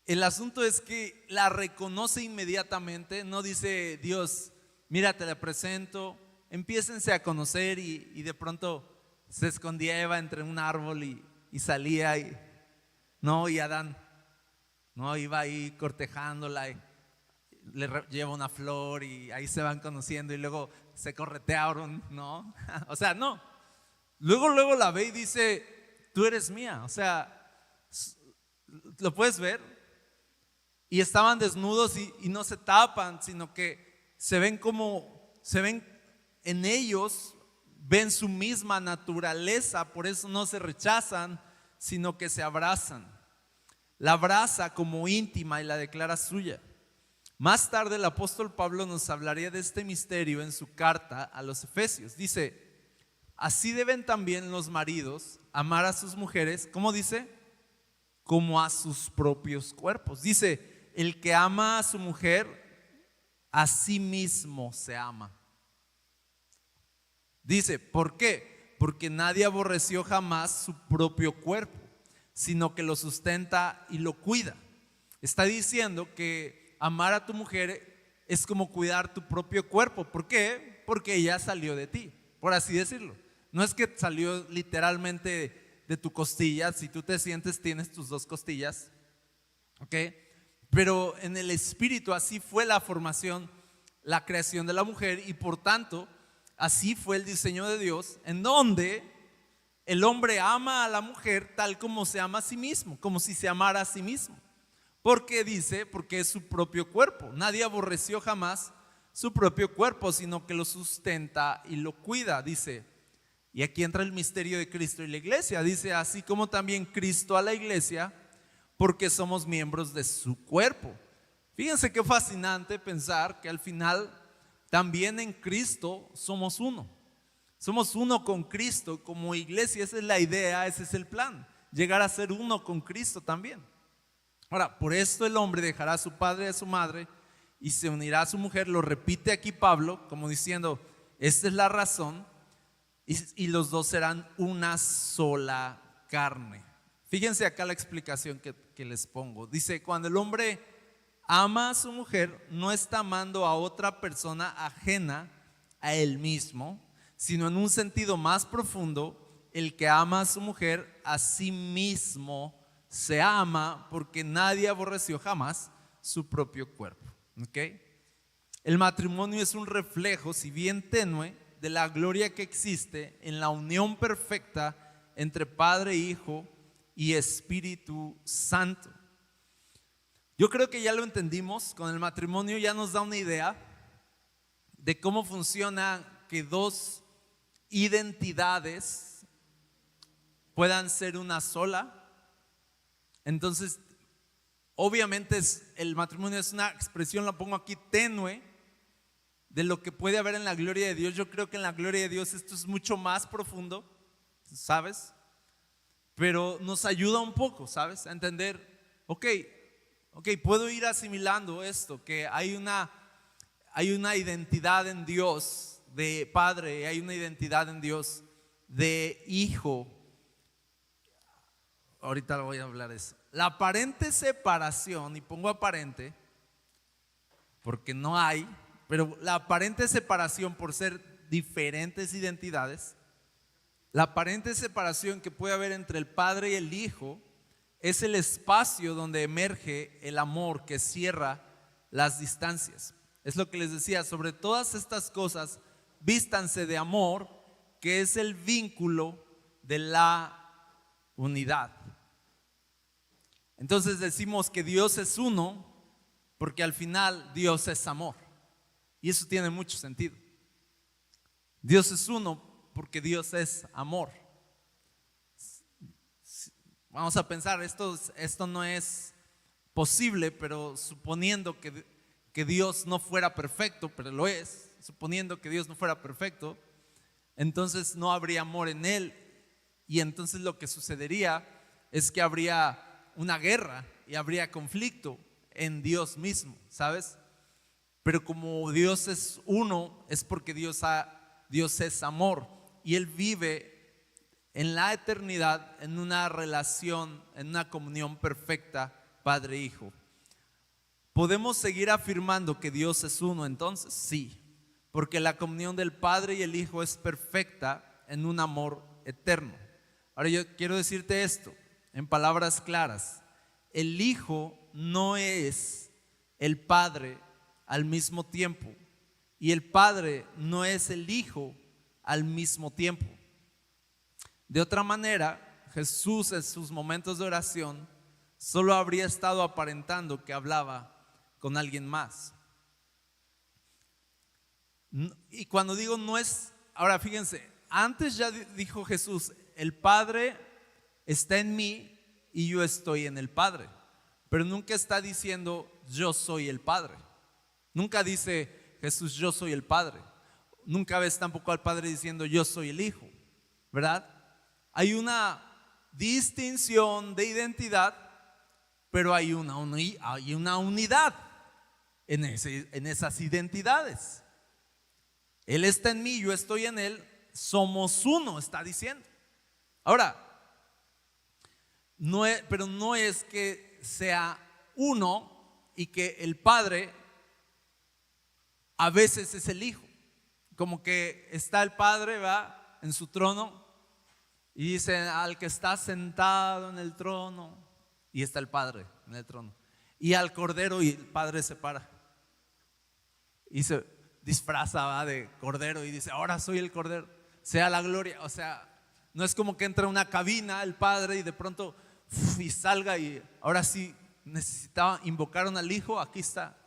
el asunto es que la reconoce inmediatamente, no dice Dios, mira, te la presento, empiécense a conocer y de pronto se escondía Eva entre un árbol y salía y Adán, no, iba ahí cortejándola y le lleva una flor y ahí se van conociendo y luego se corretearon, ¿no? O sea, no. Luego la ve y dice, tú eres mía, o sea, ¿lo puedes ver? Y estaban desnudos y no se tapan, sino que se ven en ellos, ven su misma naturaleza, por eso no se rechazan, sino que se abrazan. La abraza como íntima y la declara suya. Más tarde el apóstol Pablo nos hablaría de este misterio en su carta a los Efesios. Dice, así deben también los maridos amar a sus mujeres, ¿cómo dice? Como a sus propios cuerpos. Dice, el que ama a su mujer, a sí mismo se ama. Dice, ¿por qué? Porque nadie aborreció jamás su propio cuerpo, sino que lo sustenta y lo cuida. Está diciendo que amar a tu mujer es como cuidar tu propio cuerpo. ¿Por qué? Porque ella salió de ti, por así decirlo. No es que salió literalmente de tu costilla. Si tú te sientes, tienes tus dos costillas, ¿ok? Pero en el espíritu así fue la formación, la creación de la mujer, y por tanto así fue el diseño de Dios, en donde el hombre ama a la mujer tal como se ama a sí mismo, como si se amara a sí mismo. Porque dice, porque es su propio cuerpo. Nadie aborreció jamás su propio cuerpo, sino que lo sustenta y lo cuida, dice. Y aquí entra el misterio de Cristo y la iglesia. Dice, así como también Cristo a la iglesia, porque somos miembros de su cuerpo. Fíjense qué fascinante pensar que al final también en Cristo somos uno. Somos uno con Cristo como iglesia. Esa es la idea, ese es el plan, llegar a ser uno con Cristo también. Ahora, por esto el hombre dejará a su padre y a su madre y se unirá a su mujer. Lo repite aquí Pablo como diciendo, esta es la razón, y los dos serán una sola carne. Fíjense acá la explicación que les pongo. Dice, cuando el hombre ama a su mujer, no está amando a otra persona ajena a él mismo, sino en un sentido más profundo, el que ama a su mujer a sí mismo se ama, porque nadie aborreció jamás su propio cuerpo. ¿Okay? El matrimonio es un reflejo, si bien tenue, de la gloria que existe en la unión perfecta entre Padre, Hijo y Espíritu Santo. Yo creo que ya lo entendimos. Con el matrimonio ya nos da una idea de cómo funciona que dos identidades puedan ser una sola. Entonces, obviamente el matrimonio es una expresión, la pongo aquí, tenue, de lo que puede haber en la gloria de Dios. Yo creo que en la gloria de Dios esto es mucho más profundo, ¿sabes? Pero nos ayuda un poco, ¿sabes? A entender, ok, puedo ir asimilando esto, que hay una identidad en Dios de Padre, hay una identidad en Dios de Hijo. Ahorita voy a hablar de eso. La aparente separación, y pongo aparente porque no hay, pero la aparente separación por ser diferentes identidades, la aparente separación que puede haber entre el Padre y el Hijo es el espacio donde emerge el amor que cierra las distancias. Es lo que les decía, sobre todas estas cosas, vístanse de amor, que es el vínculo de la unidad. Entonces decimos que Dios es uno, porque al final Dios es amor. Y eso tiene mucho sentido. Dios es uno porque Dios es amor. Vamos a pensar, esto no es posible, pero suponiendo que Dios no fuera perfecto, pero lo es, suponiendo que Dios no fuera perfecto, entonces no habría amor en Él, y entonces lo que sucedería es que habría una guerra y habría conflicto en Dios mismo, ¿sabes? Pero como Dios es uno, es porque Dios es amor, y Él vive en la eternidad en una relación, en una comunión perfecta, Padre-Hijo. ¿Podemos seguir afirmando que Dios es uno entonces? Sí, porque la comunión del Padre y el Hijo es perfecta en un amor eterno. Ahora yo quiero decirte esto en palabras claras: el Hijo no es el Padre al mismo tiempo, y el Padre no es el Hijo al mismo tiempo. De otra manera, Jesús en sus momentos de oración solo habría estado aparentando que hablaba con alguien más. Y cuando digo no es, ahora fíjense, antes ya dijo Jesús: el Padre está en mí y yo estoy en el Padre. Pero nunca está diciendo yo soy el Padre. Nunca dice Jesús yo soy el Padre. Nunca ves tampoco al Padre diciendo yo soy el Hijo, ¿verdad? Hay una distinción de identidad, pero hay una unidad en esas identidades. Él está en mí, yo estoy en Él, somos uno, está diciendo. Ahora, pero no es que sea uno y que el Padre a veces es el Hijo. Como que está el Padre, va en su trono, y dice al que está sentado en el trono, y está el Padre en el trono, y al Cordero, y el Padre se para y se disfraza de Cordero y dice: ahora soy el Cordero, sea la gloria. O sea, no es como que entra a una cabina el Padre y de pronto y salga, y ahora sí invocaron al Hijo, aquí está.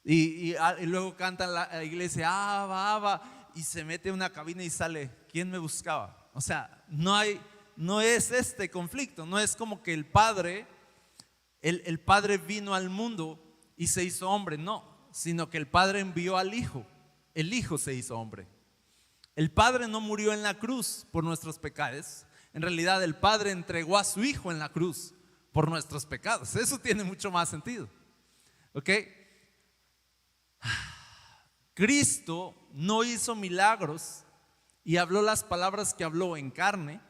Y luego canta la iglesia Abba, Abba, y se mete a una cabina y sale: ¿quién me buscaba? O sea, no es este conflicto. No es como que el Padre vino al mundo y se hizo hombre, no, sino que el Padre envió al Hijo, el Hijo se hizo hombre. El Padre no murió en la cruz por nuestros pecados. En realidad el Padre entregó a su Hijo en la cruz por nuestros pecados. Eso tiene mucho más sentido, ¿ok? Cristo no hizo milagros y habló las palabras que habló en carne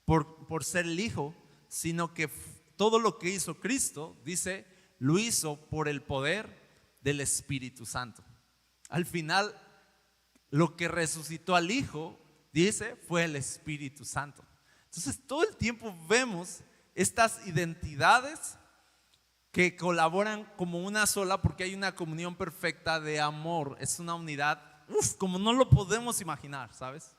por ser el Hijo, sino que todo lo que hizo Cristo, dice, lo hizo por el poder del Espíritu Santo. Al final, lo que resucitó al Hijo, dice, fue el Espíritu Santo. Entonces todo el tiempo vemos estas identidades que colaboran como una sola, porque hay una comunión perfecta de amor. Es una unidad, como no lo podemos imaginar, ¿sabes?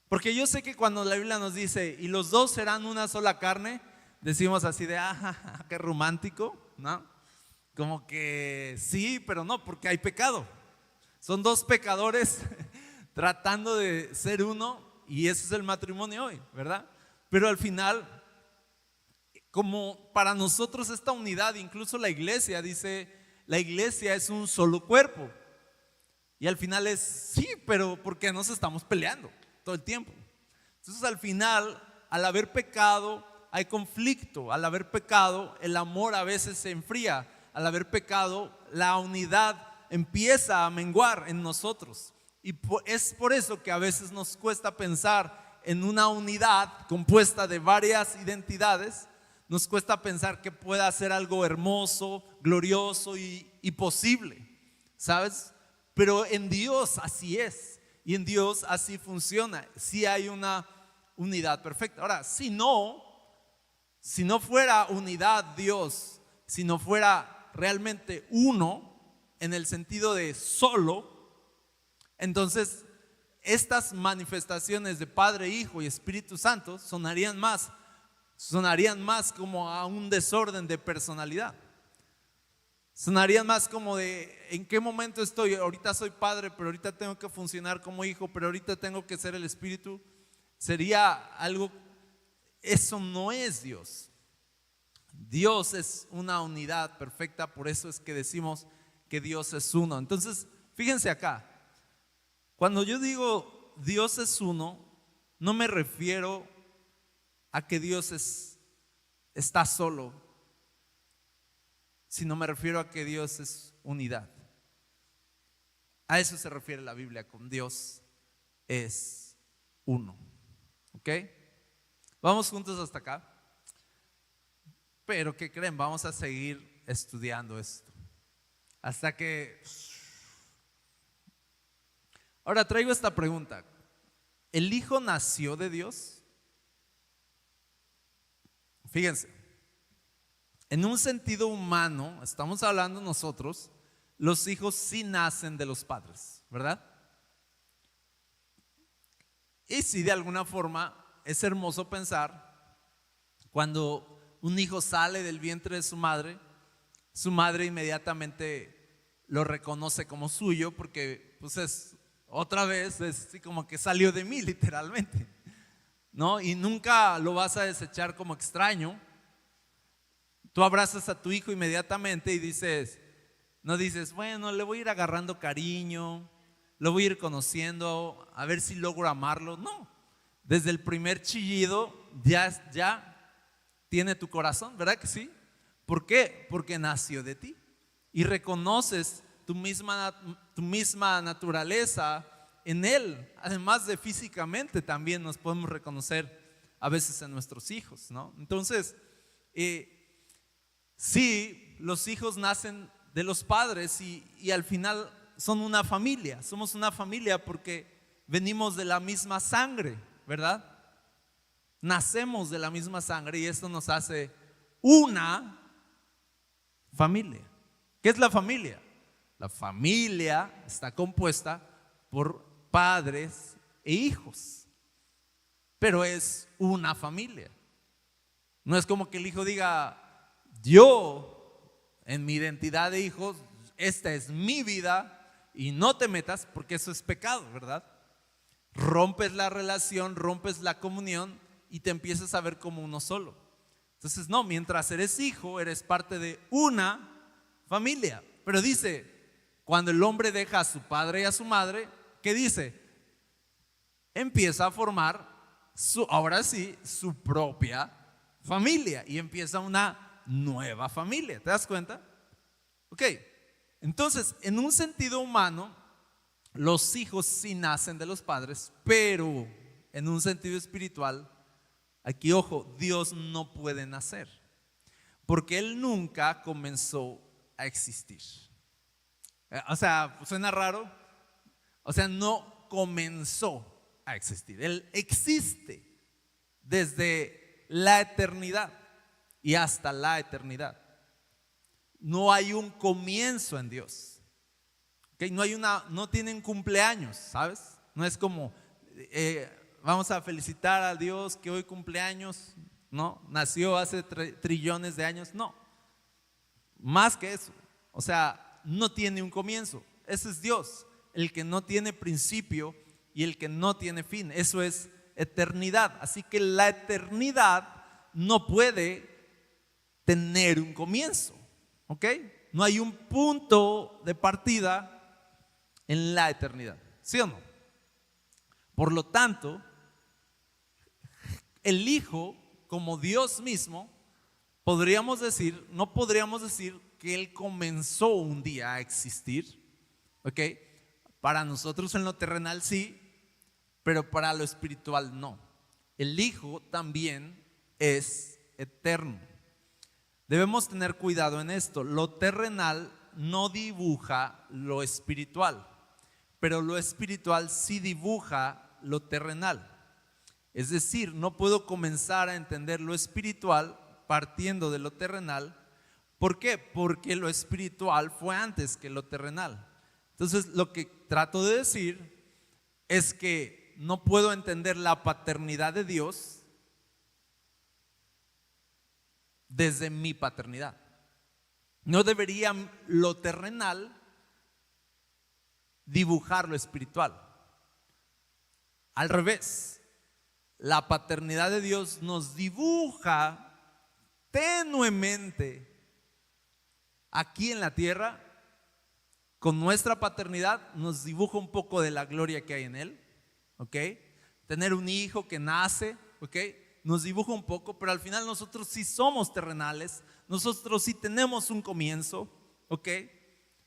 Porque yo sé que cuando la Biblia nos dice y los dos serán una sola carne, decimos así de qué romántico, ¿no? Como que sí, pero no, porque hay pecado. Son dos pecadores tratando de ser uno, y ese es el matrimonio hoy, ¿verdad? Pero al final, como para nosotros esta unidad, incluso la iglesia dice, la iglesia es un solo cuerpo. Y al final es, sí, pero ¿por qué nos estamos peleando todo el tiempo? Entonces al final, al haber pecado, hay conflicto. Al haber pecado, el amor a veces se enfría. Al haber pecado, la unidad empieza a menguar en nosotros. Y es por eso que a veces nos cuesta pensar en una unidad compuesta de varias identidades. Nos cuesta pensar que pueda ser algo hermoso, glorioso y posible, ¿sabes? Pero en Dios así es, y en Dios así funciona. Sí hay una unidad perfecta. Ahora, si no fuera unidad Dios, si no fuera realmente uno en el sentido de solo, entonces estas manifestaciones de Padre, Hijo y Espíritu Santo sonarían más como a un desorden de personalidad. Sonarían más como de ¿en qué momento estoy? Ahorita soy padre, pero ahorita tengo que funcionar como hijo, pero ahorita tengo que ser el Espíritu. Sería algo, eso no es Dios. Dios es una unidad perfecta, por eso es que decimos que Dios es uno. Entonces, fíjense acá, cuando yo digo Dios es uno, no me refiero a que Dios está solo, sino me refiero a que Dios es unidad. A eso se refiere la Biblia con Dios es uno. ¿Ok? Vamos juntos hasta acá. Pero ¿qué creen? Vamos a seguir estudiando esto hasta que... Ahora traigo esta pregunta. ¿El Hijo nació de Dios? Fíjense, en un sentido humano, estamos hablando nosotros, los hijos sí nacen de los padres, ¿verdad? Y sí, de alguna forma es hermoso pensar cuando un hijo sale del vientre de su madre inmediatamente lo reconoce como suyo, porque pues es otra vez, es así como que salió de mí literalmente, ¿no? Y nunca lo vas a desechar como extraño. Tú abrazas a tu hijo inmediatamente y no dices, bueno, le voy a ir agarrando cariño, lo voy a ir conociendo, a ver si logro amarlo. No, desde el primer chillido ya tiene tu corazón, ¿verdad que sí? ¿Por qué? Porque nació de ti y reconoces tu misma naturaleza en él. Además de físicamente también nos podemos reconocer a veces en nuestros hijos, ¿no? Entonces, sí, los hijos nacen de los padres y al final son una familia. Somos una familia porque venimos de la misma sangre, ¿verdad? Nacemos de la misma sangre y esto nos hace una familia. ¿Qué es la familia? La familia está compuesta por padres e hijos, pero es una familia. No es como que el hijo diga, yo en mi identidad de hijo, esta es mi vida y no te metas, porque eso es pecado, ¿verdad? Rompes la relación, rompes la comunión y te empiezas a ver como uno solo. Entonces no, mientras eres hijo, eres parte de una familia. Pero dice, cuando el hombre deja a su padre y a su madre, ¿qué dice? Empieza a formar ahora sí, su propia familia y empieza una nueva familia. ¿Te das cuenta? Ok, entonces en un sentido humano los hijos sí nacen de los padres, pero en un sentido espiritual, aquí ojo, Dios no puede nacer porque Él nunca comenzó a existir. O sea, suena raro. O sea, no comenzó a existir. Él existe desde la eternidad y hasta la eternidad. No hay un comienzo en Dios. ¿Okay? No tienen cumpleaños, ¿sabes? No es como vamos a felicitar a Dios que hoy cumpleaños, ¿no? Nació hace trillones de años. No, más que eso. O sea, no tiene un comienzo. Ese es Dios, el que no tiene principio y el que no tiene fin. Eso es eternidad. Así que la eternidad no puede tener un comienzo. ¿Ok? No hay un punto de partida en la eternidad. ¿Sí o no? Por lo tanto, el Hijo, como Dios mismo, no podríamos decir que Él comenzó un día a existir. ¿Ok? Para nosotros en lo terrenal sí, pero para lo espiritual no. El Hijo también es eterno. Debemos tener cuidado en esto. Lo terrenal no dibuja lo espiritual, pero lo espiritual sí dibuja lo terrenal. Es decir, no puedo comenzar a entender lo espiritual partiendo de lo terrenal, ¿Por qué? Porque lo espiritual fue antes que lo terrenal. Entonces, lo que trato de decir es que no puedo entender la paternidad de Dios desde mi paternidad. No debería lo terrenal dibujar lo espiritual. Al revés, la paternidad de Dios nos dibuja tenuemente aquí en la tierra. Con nuestra paternidad nos dibuja un poco de la gloria que hay en Él, ¿ok? Tener un hijo que nace, ¿ok? Nos dibuja un poco, pero al final nosotros sí somos terrenales, nosotros sí tenemos un comienzo, ¿ok?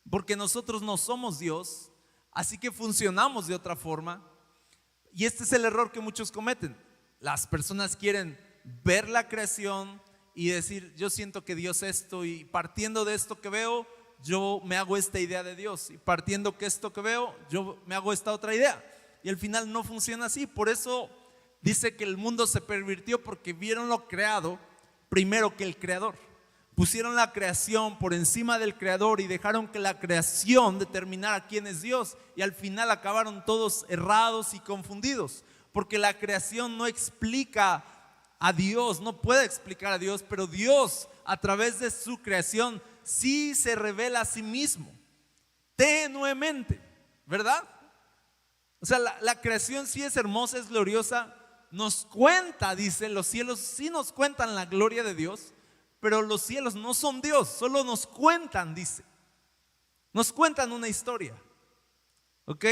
Porque nosotros no somos Dios, así que funcionamos de otra forma. Y este es el error que muchos cometen. Las personas quieren ver la creación y decir, yo siento que Dios esto, y partiendo de esto que veo, yo me hago esta idea de Dios, y partiendo que esto que veo, yo me hago esta otra idea, y al final no funciona así. Por eso dice que el mundo se pervirtió, porque vieron lo creado primero que el creador. Pusieron la creación por encima del creador y dejaron que la creación determinara quién es Dios, y al final acabaron todos errados y confundidos, porque la creación no explica a Dios, no puede explicar a Dios, pero Dios a través de su creación sí se revela a sí mismo, tenuemente, ¿verdad? O sea, la creación sí es hermosa, es gloriosa, nos cuenta, dice, los cielos sí nos cuentan la gloria de Dios, pero los cielos no son Dios, solo nos cuentan, dice, nos cuentan una historia, ¿ok?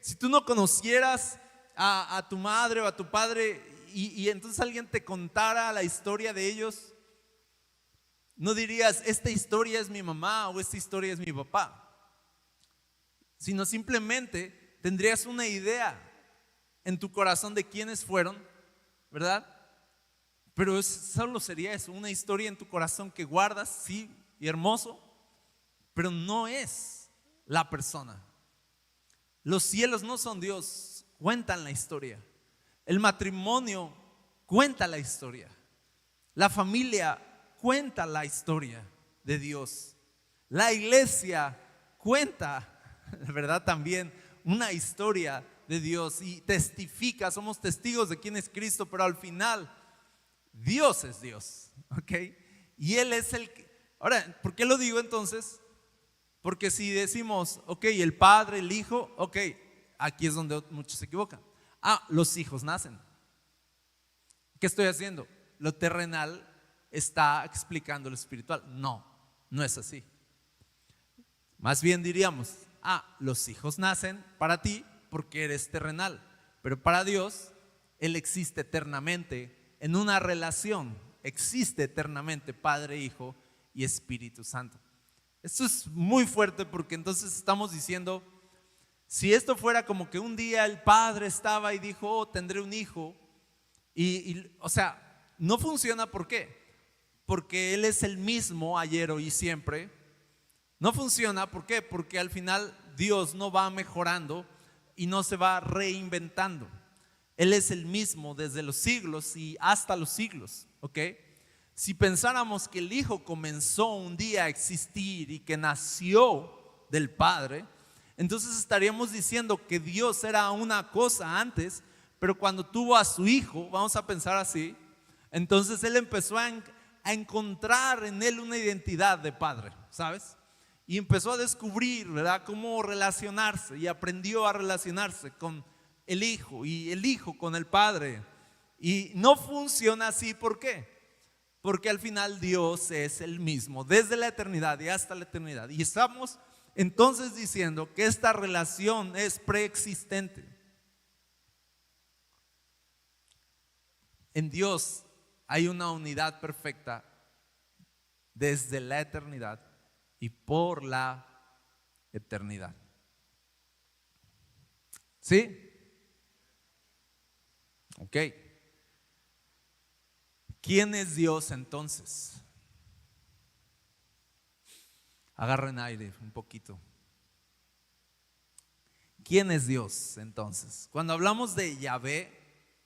Si tú no conocieras a tu madre o a tu padre y entonces alguien te contara la historia de ellos, no dirías, esta historia es mi mamá o esta historia es mi papá, sino simplemente tendrías una idea en tu corazón de quiénes fueron, ¿verdad? Pero solo sería eso, una historia en tu corazón que guardas, sí, y hermoso, pero no es la persona. Los cielos no son Dios, cuentan la historia. El matrimonio cuenta la historia. La familia cuenta la historia de Dios. La iglesia cuenta, la verdad, también una historia de Dios y testifica, somos testigos de quién es Cristo, pero al final Dios es Dios, ¿ok? Y Él es el que… Ahora, ¿por qué lo digo entonces? Porque si decimos, ok, el Padre, el Hijo, ok, aquí es donde muchos se equivocan. Los hijos nacen. ¿Qué estoy haciendo? Lo terrenal está explicando lo espiritual. No, no es así. Más bien diríamos, los hijos nacen para ti porque eres terrenal, pero para Dios, Él existe eternamente en una relación, existe eternamente Padre, Hijo y Espíritu Santo. Esto es muy fuerte, porque entonces estamos diciendo, si esto fuera como que un día el Padre estaba y dijo, tendré un hijo, o sea, no funciona. ¿Por qué? Porque Él es el mismo ayer, hoy y siempre. No funciona, ¿por qué? Porque al final Dios no va mejorando y no se va reinventando. Él es el mismo desde los siglos y hasta los siglos, ¿ok? Si pensáramos que el Hijo comenzó un día a existir y que nació del Padre, entonces estaríamos diciendo que Dios era una cosa antes, pero cuando tuvo a su Hijo, vamos a pensar así, entonces Él empezó a encontrar en Él una identidad de Padre, ¿sabes? Y empezó a descubrir, ¿verdad?, cómo relacionarse, y aprendió a relacionarse con el Hijo y el Hijo con el Padre. Y no funciona así, ¿por qué? Porque al final Dios es el mismo desde la eternidad y hasta la eternidad. Y estamos entonces diciendo que esta relación es preexistente. En Dios hay una unidad perfecta desde la eternidad y por la eternidad. ¿Sí? Ok. ¿Quién es Dios entonces? Agarren aire un poquito. ¿Quién es Dios entonces? Cuando hablamos de Yahvé,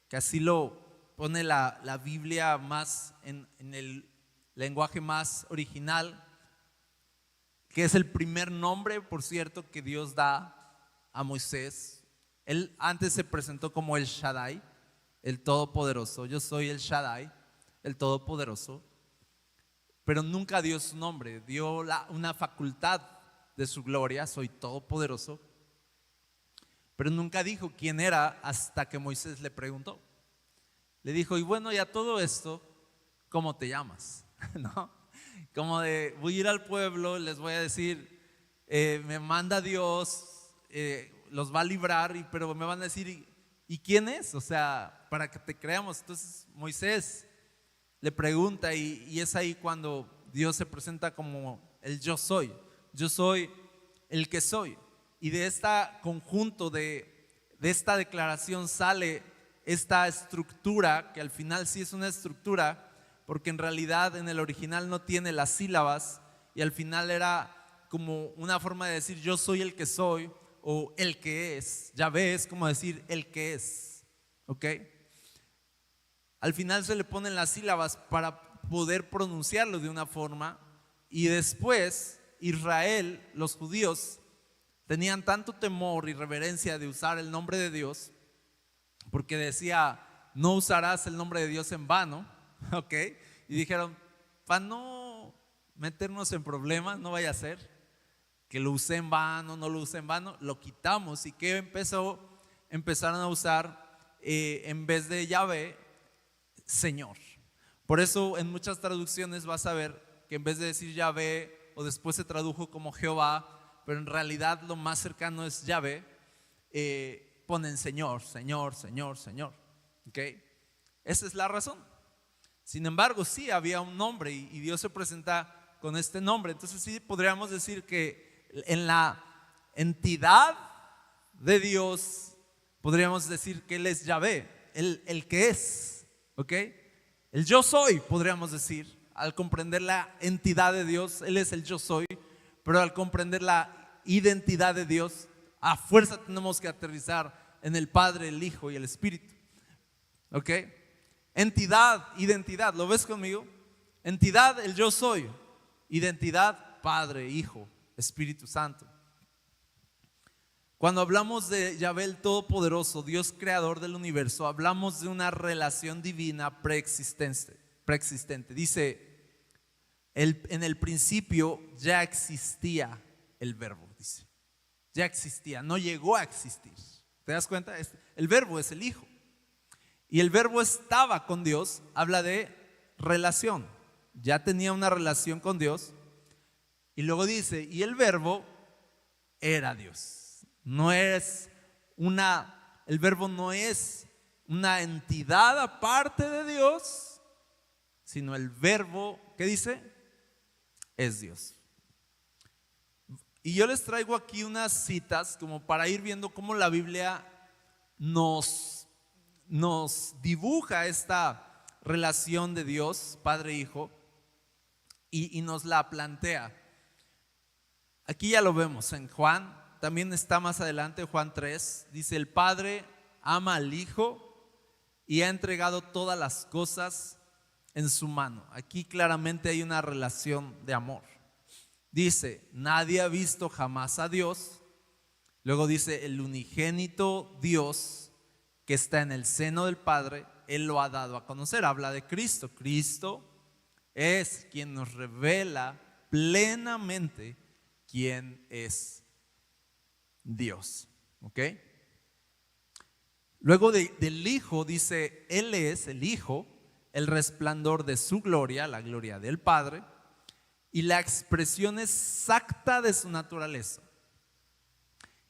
que así lo pone la Biblia más en el lenguaje más original, que es el primer nombre, por cierto, que Dios da a Moisés. Él antes se presentó como el Shaddai, el Todopoderoso. Yo soy el Shaddai, el Todopoderoso. Pero nunca dio su nombre, dio una facultad de su gloria, soy todopoderoso. Pero nunca dijo quién era hasta que Moisés le preguntó. Le dijo, y bueno, ya todo esto, ¿cómo te llamas? ¿No? Como de, voy a ir al pueblo, les voy a decir, me manda Dios, los va a librar, pero me van a decir, ¿y quién es? O sea, para que te creamos. Entonces Moisés le pregunta y es ahí cuando Dios se presenta como el yo soy el que soy. Y de este conjunto, de esta declaración sale esta estructura, que al final sí es una estructura, porque en realidad en el original no tiene las sílabas y al final era como una forma de decir yo soy el que soy o el que es. Yahvé es como decir el que es, ¿ok? Al final se le ponen las sílabas para poder pronunciarlo de una forma y después Israel, los judíos, tenían tanto temor y reverencia de usar el nombre de Dios porque decía no usarás el nombre de Dios en vano, ¿ok? Y dijeron para no meternos en problemas, no vaya a ser que lo use en vano, no lo use en vano, lo quitamos. ¿Y qué empezaron a usar en vez de Yahvé? Señor. Por eso en muchas traducciones vas a ver que en vez de decir Yahvé o después se tradujo como Jehová, pero en realidad lo más cercano es Yahvé, ponen Señor, Señor, Señor, Señor, ¿ok? Esa es la razón. Sin embargo, sí había un nombre y Dios se presenta con este nombre. Entonces sí podríamos decir que en la entidad de Dios podríamos decir que Él es Yahvé, el que es. ¿Ok? El yo soy, podríamos decir, al comprender la entidad de Dios, Él es el yo soy, pero al comprender la identidad de Dios, a fuerza tenemos que aterrizar en el Padre, el Hijo y el Espíritu. ¿Ok? Entidad, identidad, ¿lo ves conmigo? Entidad, el yo soy. Identidad, Padre, Hijo, Espíritu Santo. Cuando hablamos de Yahvé el Todopoderoso, Dios creador del universo, hablamos de una relación divina preexistente. Dice, en el principio ya existía el verbo, dice. Ya existía, no llegó a existir. ¿Te das cuenta? El verbo es el Hijo. Y el verbo estaba con Dios, habla de relación. Ya tenía una relación con Dios. Y luego dice, y el verbo era Dios. El verbo no es una entidad aparte de Dios, sino el verbo, ¿qué dice? Es Dios. Y yo les traigo aquí unas citas como para ir viendo cómo la Biblia nos dibuja esta relación de Dios, Padre e Hijo, y nos la plantea. Aquí ya lo vemos en Juan. También está más adelante, Juan 3, dice, el Padre ama al Hijo y ha entregado todas las cosas en su mano. Aquí claramente hay una relación de amor. Dice, nadie ha visto jamás a Dios. Luego dice, el unigénito Dios que está en el seno del Padre, Él lo ha dado a conocer. Habla de Cristo. Cristo es quien nos revela plenamente quién es Dios, ¿ok? Luego del Hijo dice, Él es el Hijo, el resplandor de su gloria, la gloria del Padre, y la expresión exacta de su naturaleza.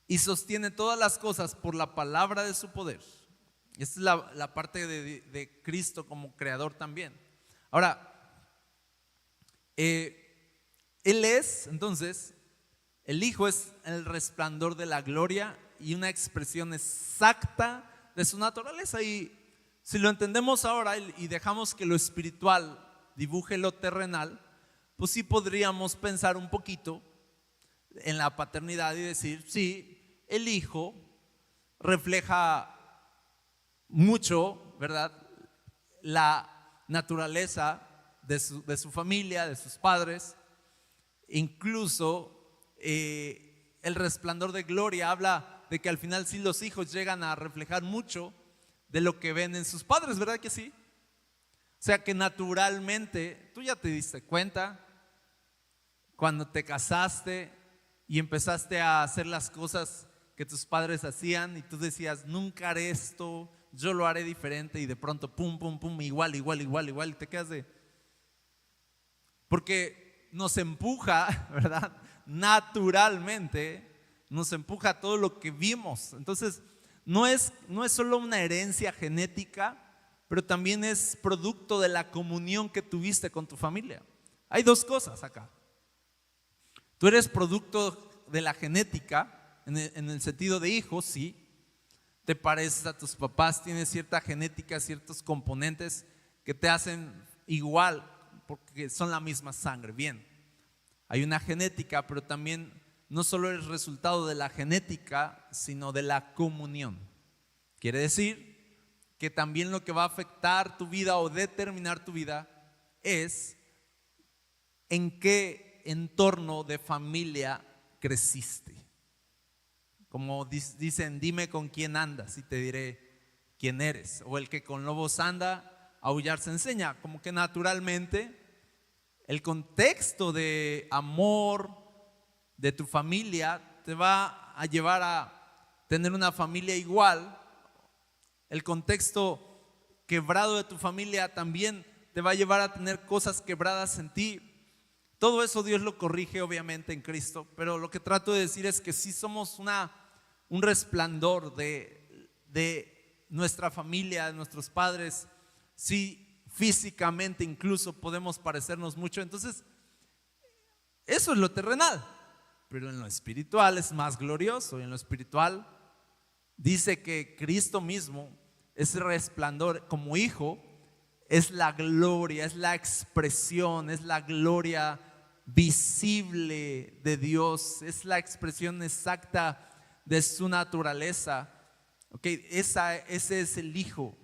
Y sostiene todas las cosas por la palabra de su poder. Esta es la parte de Cristo como creador también. Ahora, Él es, entonces, el Hijo es el resplandor de la gloria y una expresión exacta de su naturaleza. Y si lo entendemos ahora y dejamos que lo espiritual dibuje lo terrenal, pues sí podríamos pensar un poquito en la paternidad y decir, sí, el Hijo refleja mucho, ¿verdad?, la naturaleza de su familia, de sus padres. Incluso El Resplandor de Gloria habla de que al final sí los hijos llegan a reflejar mucho de lo que ven en sus padres, ¿verdad que sí? O sea que naturalmente, tú ya te diste cuenta cuando te casaste y empezaste a hacer las cosas que tus padres hacían y tú decías, nunca haré esto, yo lo haré diferente, y de pronto pum, pum, pum, igual, y te quedas de... Porque nos empuja, ¿verdad? Naturalmente nos empuja todo lo que vimos. Entonces, no es solo una herencia genética, pero también es producto de la comunión que tuviste con tu familia. Hay dos cosas acá. Tú eres producto de la genética, en el sentido de hijo, sí. Te pareces a tus papás, tienes cierta genética, ciertos componentes que te hacen igual, porque son la misma sangre. Bien, hay una genética, pero también no solo es resultado de la genética, sino de la comunión. Quiere decir que también lo que va a afectar tu vida o determinar tu vida es en qué entorno de familia creciste. Como dicen, dime con quién andas y te diré quién eres. O el que con lobos anda, a aullar se enseña. Como que naturalmente el contexto de amor de tu familia te va a llevar a tener una familia igual. El contexto quebrado de tu familia también te va a llevar a tener cosas quebradas en ti. Todo eso Dios lo corrige obviamente en Cristo, pero lo que trato de decir es que sí somos un resplandor de nuestra familia, de nuestros padres. Sí, físicamente incluso podemos parecernos mucho. Entonces, eso es lo terrenal, pero en lo espiritual es más glorioso. Y en lo espiritual dice que Cristo mismo, ese resplandor como hijo, es la gloria, es la expresión, es la gloria visible de Dios, es la expresión exacta de su naturaleza. Okay, ese es el hijo.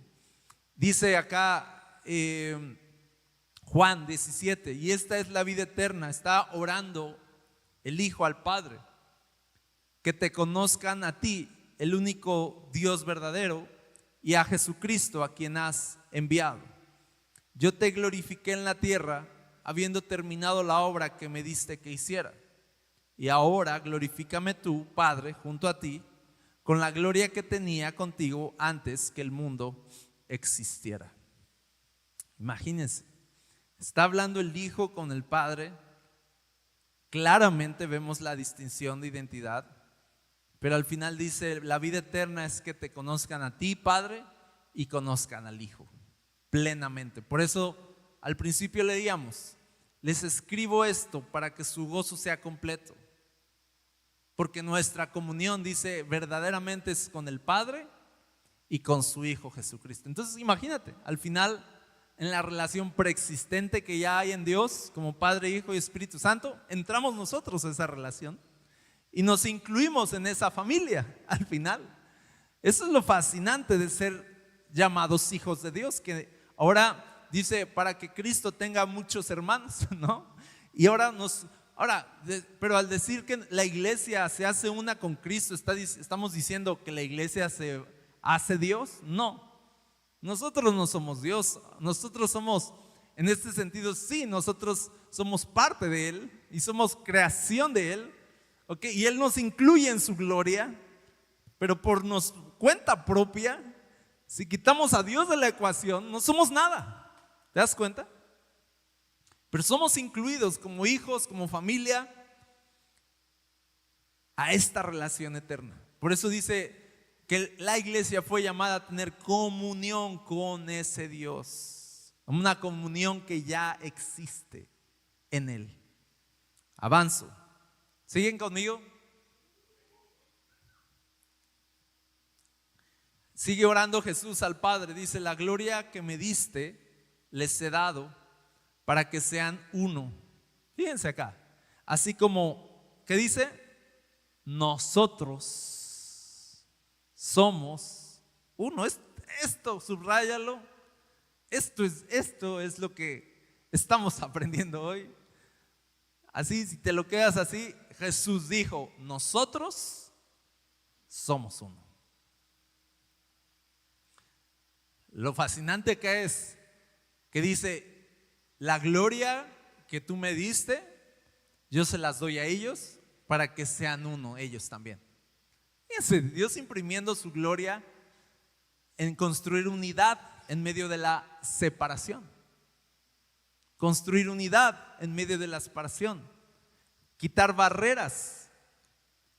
Dice acá Juan 17, y esta es la vida eterna. Está orando el hijo al Padre, que te conozcan a ti, el único Dios verdadero, y a Jesucristo, a quien has enviado. Yo te glorifiqué en la tierra, habiendo terminado la obra que me diste que hiciera. Y ahora glorifícame tú, Padre, junto a ti, con la gloria que tenía contigo antes que el mundo existiera. Imagínense, está hablando el Hijo con el Padre. Claramente vemos la distinción de identidad, pero al final dice, la vida eterna es que te conozcan a ti, Padre, y conozcan al Hijo plenamente. Por eso al principio leíamos, les escribo esto para que su gozo sea completo, porque nuestra comunión, dice, verdaderamente es con el Padre y con su Hijo Jesucristo. Entonces imagínate, al final, en la relación preexistente que ya hay en Dios como Padre, Hijo y Espíritu Santo, entramos nosotros a esa relación y nos incluimos en esa familia al final. Eso es lo fascinante de ser llamados hijos de Dios, que ahora dice para que Cristo tenga muchos hermanos, ¿no? Y pero al decir que la iglesia se hace una con Cristo, ¿estamos diciendo que la iglesia se hace Dios? No, nosotros no somos Dios. Nosotros somos, en este sentido, sí, nosotros somos parte de Él y somos creación de Él, ¿okay? Y Él nos incluye en su gloria, pero por cuenta propia, si quitamos a Dios de la ecuación, no somos nada. ¿Te das cuenta? Pero somos incluidos como hijos, como familia, a esta relación eterna. Por eso dice que la iglesia fue llamada a tener comunión con ese Dios, una comunión que ya existe en Él. Avanzo. ¿Siguen conmigo? Sigue orando Jesús al Padre. Dice, la gloria que me diste les he dado para que sean uno. Fíjense acá. Así como, ¿qué dice? Nosotros somos uno. Esto, subráyalo. Esto es lo que estamos aprendiendo hoy. Así, si te lo quedas así, Jesús dijo, nosotros somos uno. Lo fascinante que es, que dice, la gloria que tú me diste, yo se las doy a ellos para que sean uno, ellos también. Fíjense, Dios imprimiendo su gloria en construir unidad en medio de la separación. Construir unidad en medio de la separación. Quitar barreras,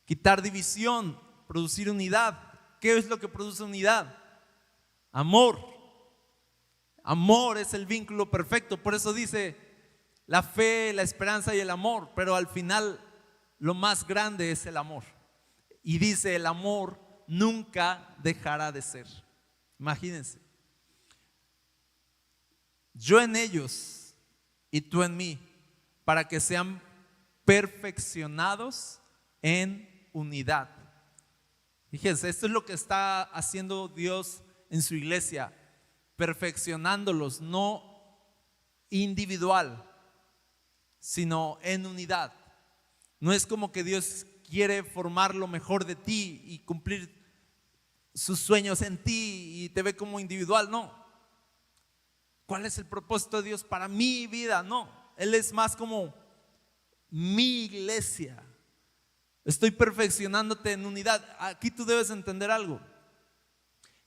quitar división, producir unidad. ¿Qué es lo que produce unidad? Amor. Amor es el vínculo perfecto. Por eso dice la fe, la esperanza y el amor. Pero al final lo más grande es el amor. Y dice, el amor nunca dejará de ser. Imagínense. Yo en ellos y tú en mí, para que sean perfeccionados en unidad. Fíjense, esto es lo que está haciendo Dios en su iglesia, perfeccionándolos, no individual, sino en unidad. No es como que Dios quiere formar lo mejor de ti y cumplir sus sueños en ti y te ve como individual, no. ¿Cuál es el propósito de Dios para mi vida? No, Él es más como mi iglesia. Estoy perfeccionándote en unidad. Aquí tú debes entender algo,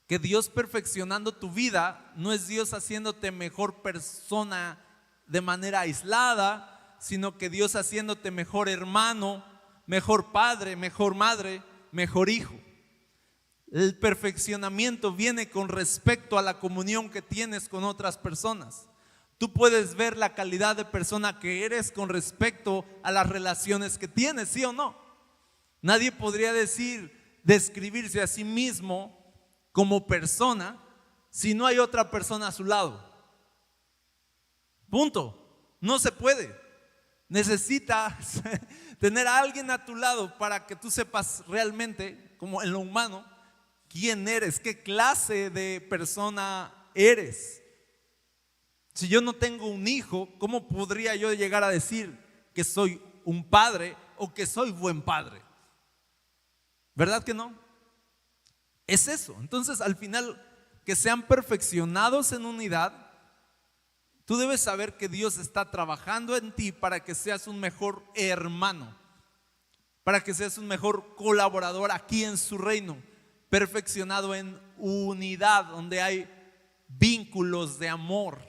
que Dios perfeccionando tu vida no es Dios haciéndote mejor persona de manera aislada, sino que Dios haciéndote mejor hermano, mejor padre, mejor madre, mejor hijo. El perfeccionamiento viene con respecto a la comunión que tienes con otras personas. Tú puedes ver la calidad de persona que eres con respecto a las relaciones que tienes, ¿sí o no? Nadie podría describirse a sí mismo como persona si no hay otra persona a su lado. Punto. No se puede. Necesitas tener a alguien a tu lado para que tú sepas realmente, como en lo humano, quién eres, qué clase de persona eres. Si yo no tengo un hijo, ¿cómo podría yo llegar a decir que soy un padre o que soy buen padre? ¿Verdad que no? Es eso. Entonces, al final, que sean perfeccionados en unidad, tú debes saber que Dios está trabajando en ti para que seas un mejor hermano, para que seas un mejor colaborador aquí en su reino, perfeccionado en unidad, donde hay vínculos de amor,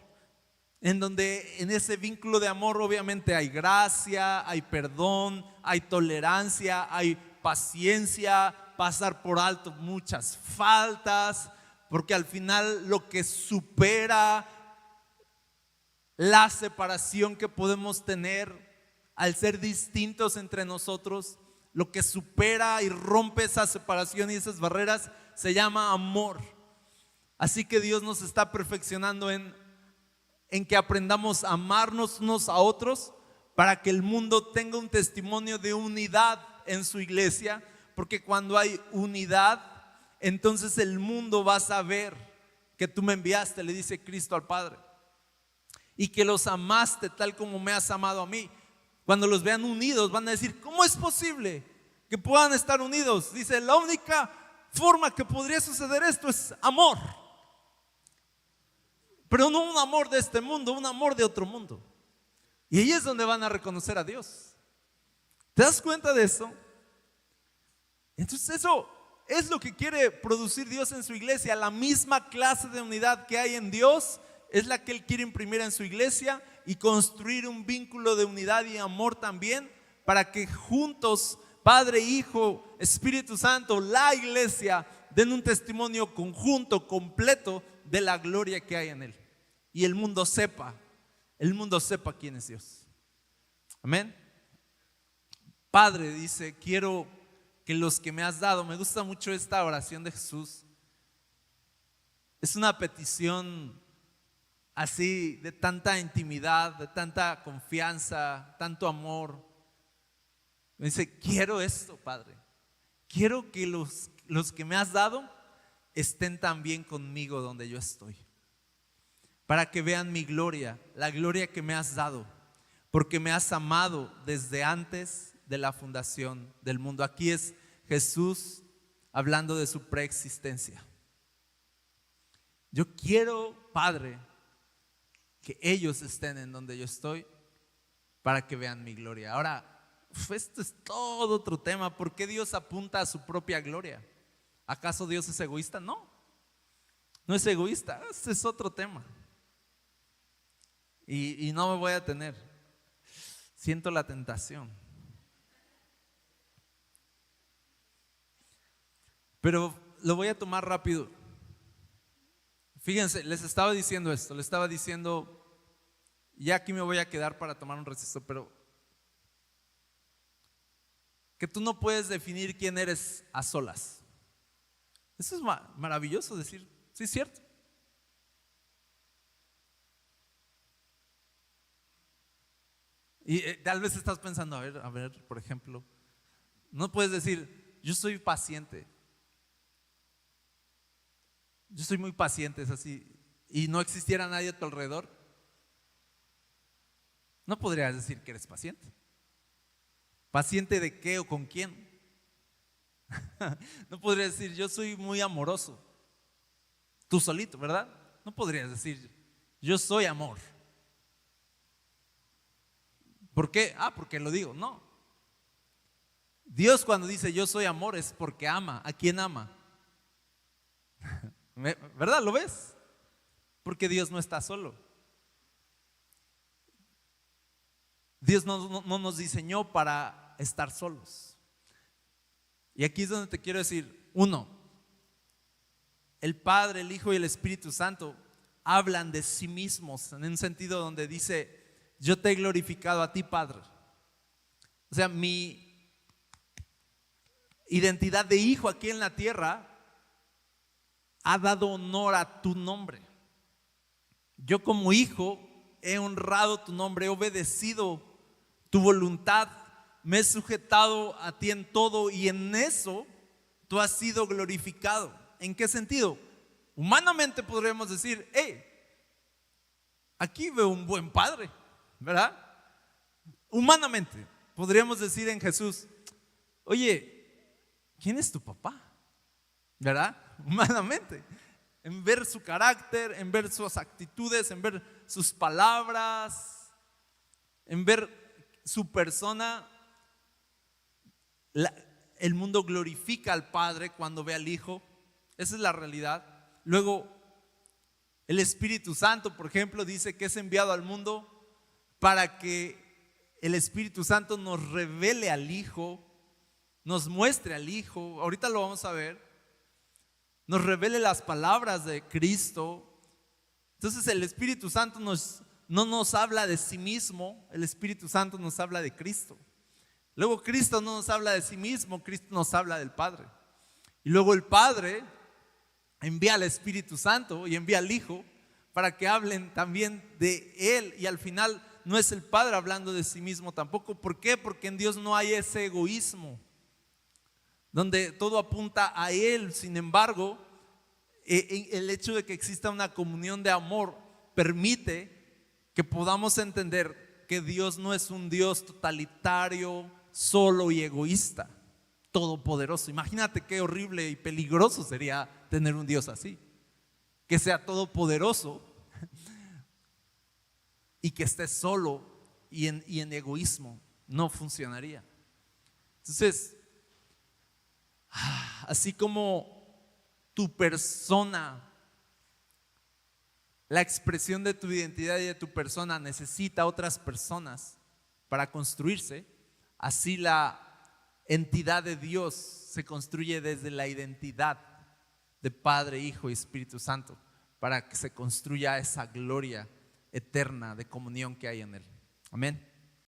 en donde en ese vínculo de amor obviamente hay gracia, hay perdón, hay tolerancia, hay paciencia, pasar por alto muchas faltas, porque al final lo que supera la separación que podemos tener al ser distintos entre nosotros, lo que supera y rompe esa separación y esas barreras se llama amor. Así que Dios nos está perfeccionando en que aprendamos a amarnos unos a otros para que el mundo tenga un testimonio de unidad en su iglesia, porque cuando hay unidad, entonces el mundo va a saber que tú me enviaste, le dice Cristo al Padre, y que los amaste tal como me has amado a mí. Cuando los vean unidos van a decir, ¿cómo es posible que puedan estar unidos? Dice, la única forma que podría suceder esto es amor. Pero no un amor de este mundo, un amor de otro mundo. Y ahí es donde van a reconocer a Dios. ¿Te das cuenta de eso? Entonces eso es lo que quiere producir Dios en su iglesia. La misma clase de unidad que hay en Dios es la que Él quiere imprimir en su iglesia y construir un vínculo de unidad y amor también, para que juntos, Padre, Hijo, Espíritu Santo, la iglesia, den un testimonio conjunto, completo de la gloria que hay en Él. Y el mundo sepa quién es Dios. Amén. Padre, dice, quiero que los que me has dado, me gusta mucho esta oración de Jesús. Es una petición así de tanta intimidad, de tanta confianza, tanto amor. Me dice, quiero esto, Padre. Quiero que los que me has dado estén también conmigo donde yo estoy, para que vean mi gloria, la gloria que me has dado, porque me has amado desde antes de la fundación del mundo. Aquí es Jesús hablando de su preexistencia. Yo quiero, Padre, que ellos estén en donde yo estoy para que vean mi gloria. Ahora, esto es todo otro tema. ¿Por qué Dios apunta a su propia gloria? ¿Acaso Dios es egoísta? No, no es egoísta. Este es otro tema. Y no me voy a detener. Siento la tentación. Pero lo voy a tomar rápido. Fíjense, les estaba diciendo esto, les estaba diciendo, ya aquí me voy a quedar para tomar un receso, pero que tú no puedes definir quién eres a solas. Eso es maravilloso decir, sí es cierto. Y tal vez estás pensando, a ver, por ejemplo, no puedes decir, yo soy paciente. Yo soy muy paciente, es así. Y no existiera nadie a tu alrededor, no podrías decir que eres paciente. ¿Paciente de qué o con quién? No podrías decir, yo soy muy amoroso. Tú solito, ¿verdad? No podrías decir, yo soy amor. ¿Por qué? Porque lo digo. No. Dios cuando dice yo soy amor es porque ama. ¿A quién ama? ¿Verdad? ¿Lo ves? Porque Dios no está solo. Dios no nos diseñó para estar solos. Y aquí es donde te quiero decir, uno, el Padre, el Hijo y el Espíritu Santo hablan de sí mismos en un sentido donde dice, yo te he glorificado a ti, Padre. O sea, mi identidad de hijo aquí en la tierra ha dado honor a tu nombre. Yo como hijo he honrado tu nombre, he obedecido tu voluntad, me he sujetado a ti en todo y en eso tú has sido glorificado. ¿En qué sentido? Humanamente podríamos decir, aquí veo un buen padre, ¿verdad? Humanamente podríamos decir en Jesús, oye, ¿quién es tu papá? ¿Verdad? Humanamente, en ver su carácter, en ver sus actitudes, en ver sus palabras, en ver su persona, el mundo glorifica al Padre cuando ve al Hijo. Esa es la realidad. Luego, el Espíritu Santo, por ejemplo, dice que es enviado al mundo para que el Espíritu Santo nos revele al Hijo, nos muestre al Hijo. Ahorita lo vamos a ver. Nos revele las palabras de Cristo. Entonces el Espíritu Santo no nos habla de sí mismo, el Espíritu Santo nos habla de Cristo. Luego Cristo no nos habla de sí mismo, Cristo nos habla del Padre. Y luego el Padre envía al Espíritu Santo y envía al Hijo para que hablen también de Él. Y al final no es el Padre hablando de sí mismo tampoco. ¿Por qué? Porque en Dios no hay ese egoísmo donde todo apunta a Él. Sin embargo, el hecho de que exista una comunión de amor permite que podamos entender que Dios no es un Dios totalitario, solo y egoísta, todopoderoso. Imagínate qué horrible y peligroso sería tener un Dios así, que sea todopoderoso y que esté solo y en egoísmo. No funcionaría. Entonces, así como tu persona, la expresión de tu identidad y de tu persona necesita otras personas para construirse, así la entidad de Dios se construye desde la identidad de Padre, Hijo y Espíritu Santo para que se construya esa gloria eterna de comunión que hay en Él. Amén.